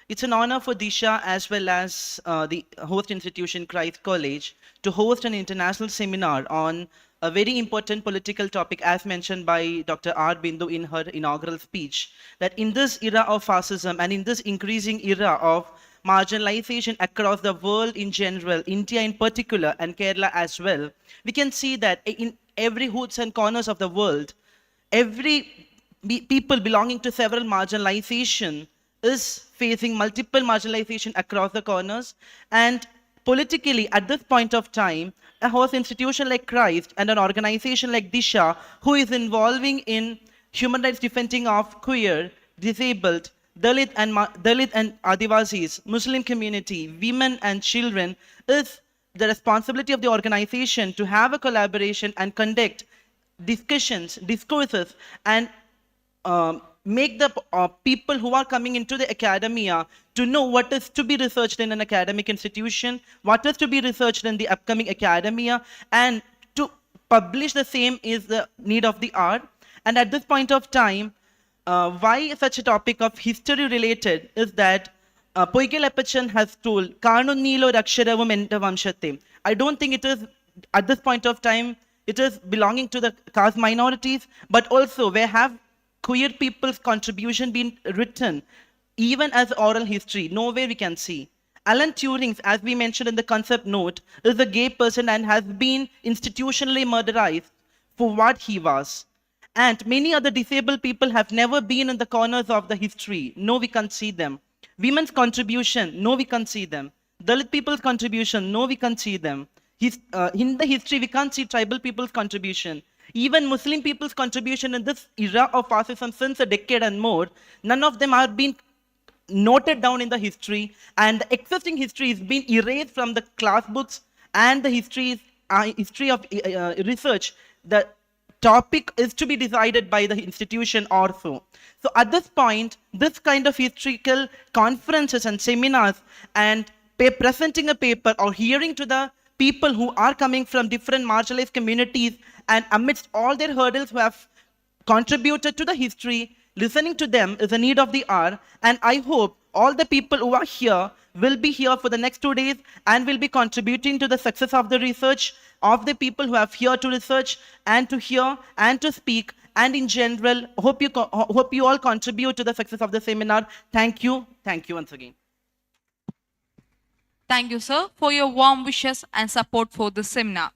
It's an honor for Dhisha as well as the host institution Christ College to host an international seminar on a very important political topic as mentioned by Dr. R. Bindu in her inaugural speech, that in this era of fascism and in this increasing era of marginalization across the world in general, India in particular and Kerala as well, we can see that in every hoods and corners of the world, every people belonging to several marginalization is facing multiple marginalization across the corners, and politically, at this point of time, a host institution like Christ and an organization like Disha, who is involving in human rights defending of queer, disabled, Dalit and Adivasis, Muslim community, women and children, is the responsibility of the organization to have a collaboration and conduct discussions, discourses, and make the people who are coming into the academia to know what is to be researched in an academic institution, what is to be researched in the upcoming academia, and to publish the same is the need of the hour. And at this point of time, why such a topic of history related is that Poigel Epichan has told, Karnunilo Raksharavam Enta Vamshate. I don't think it is, at this point of time, it is belonging to the caste minorities, but also where have queer people's contribution been written, even as oral history, nowhere we can see. Alan Turing, as we mentioned in the concept note, is a gay person and has been institutionally murderized for what he was. And many other disabled people have never been in the corners of the history. No, we can't see them. Women's contribution, no, we can't see them. Dalit people's contribution, no, we can't see them. In the history, we can't see tribal people's contribution. Even Muslim people's contribution in this era of fascism since a decade and more, none of them are being noted down in the history, and the existing history is being erased from the class books and the history of research. The topic is to be decided by the institution or so. So at this point, this kind of historical conferences and seminars and presenting a paper or hearing to the people who are coming from different marginalized communities and amidst all their hurdles who have contributed to the history, listening to them is a need of the hour. And I hope all the people who are here will be here for the next 2 days and will be contributing to the success of the research of the people who have here to research and to hear and to speak. And in general, hope you all contribute to the success of the seminar. Thank you. Thank you once again. Thank you, sir, for your warm wishes and support for this seminar.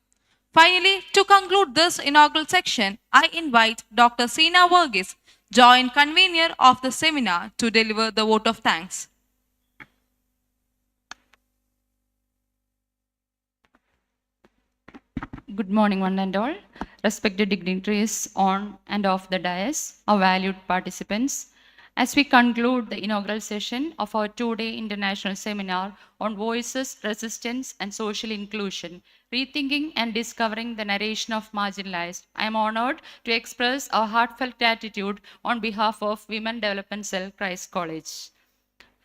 Finally, to conclude this inaugural section, I invite Dr. Sina Verghese, joint convener of the seminar, to deliver the vote of thanks. Good morning, one and all. Respected dignitaries on and off the dais, our valued participants. As we conclude the inaugural session of our 2-day international seminar on voices, resistance, and social inclusion, rethinking and discovering the narration of marginalized, I am honored to express our heartfelt gratitude on behalf of Women Development Cell, Christ College.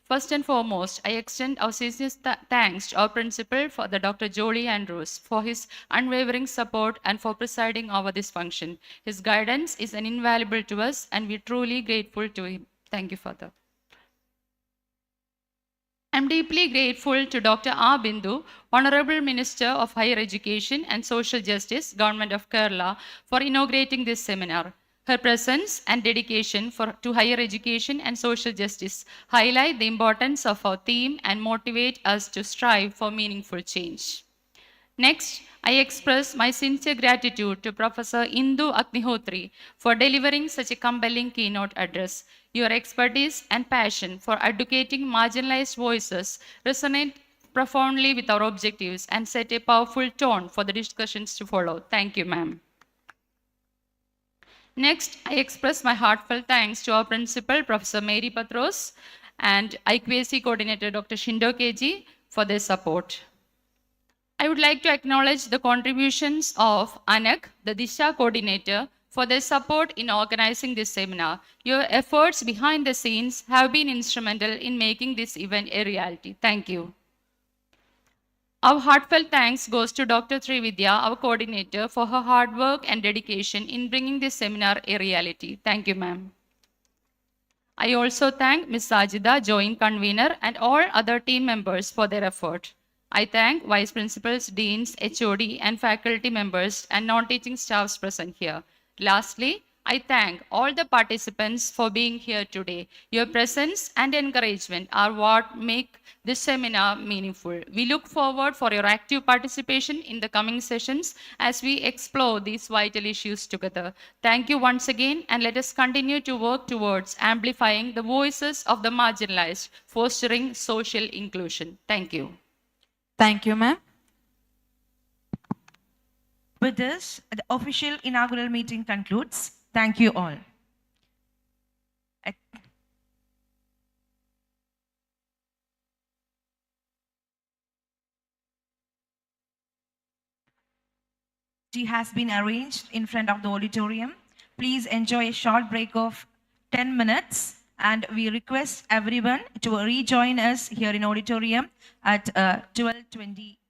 First and foremost, I extend our sincerest thanks to our principal, Father Dr. Jolie Andrews, for his unwavering support and for presiding over this function. His guidance is invaluable to us, and we're truly grateful to him. Thank you, Father. I'm deeply grateful to Dr. R. Bindu, Honorable Minister of Higher Education and Social Justice, Government of Kerala, for inaugurating this seminar. Her presence and dedication to higher education and social justice highlight the importance of our theme and motivate us to strive for meaningful change. Next, I express my sincere gratitude to Professor Indu Agnihotri for delivering such a compelling keynote address. Your expertise and passion for advocating marginalized voices resonate profoundly with our objectives and set a powerful tone for the discussions to follow. Thank you, ma'am. Next, I express my heartfelt thanks to our principal, Professor Mary Patros, and IQAC coordinator, Dr. Shindo Keji, for their support. I would like to acknowledge the contributions of Anak, the Dhisha coordinator, for their support in organizing this seminar. Your efforts behind the scenes have been instrumental in making this event a reality. Thank you. Our heartfelt thanks goes to Dr. Srividya, our coordinator, for her hard work and dedication in bringing this seminar a reality. Thank you, ma'am. I also thank Ms. Sajida, joint convener, and all other team members for their effort. I thank vice principals, deans, HOD, and faculty members and non-teaching staffs present here. Lastly, I thank all the participants for being here today. Your presence and encouragement are what make this seminar meaningful. We look forward for your active participation in the coming sessions as we explore these vital issues together. Thank you once again, and let us continue to work towards amplifying the voices of the marginalized, fostering social inclusion. Thank you. Thank you, ma'am. With this, the official inaugural meeting concludes. Thank you all. Tea has been arranged in front of the auditorium. Please enjoy a short break of 10 minutes, and we request everyone to rejoin us here in auditorium at 12:20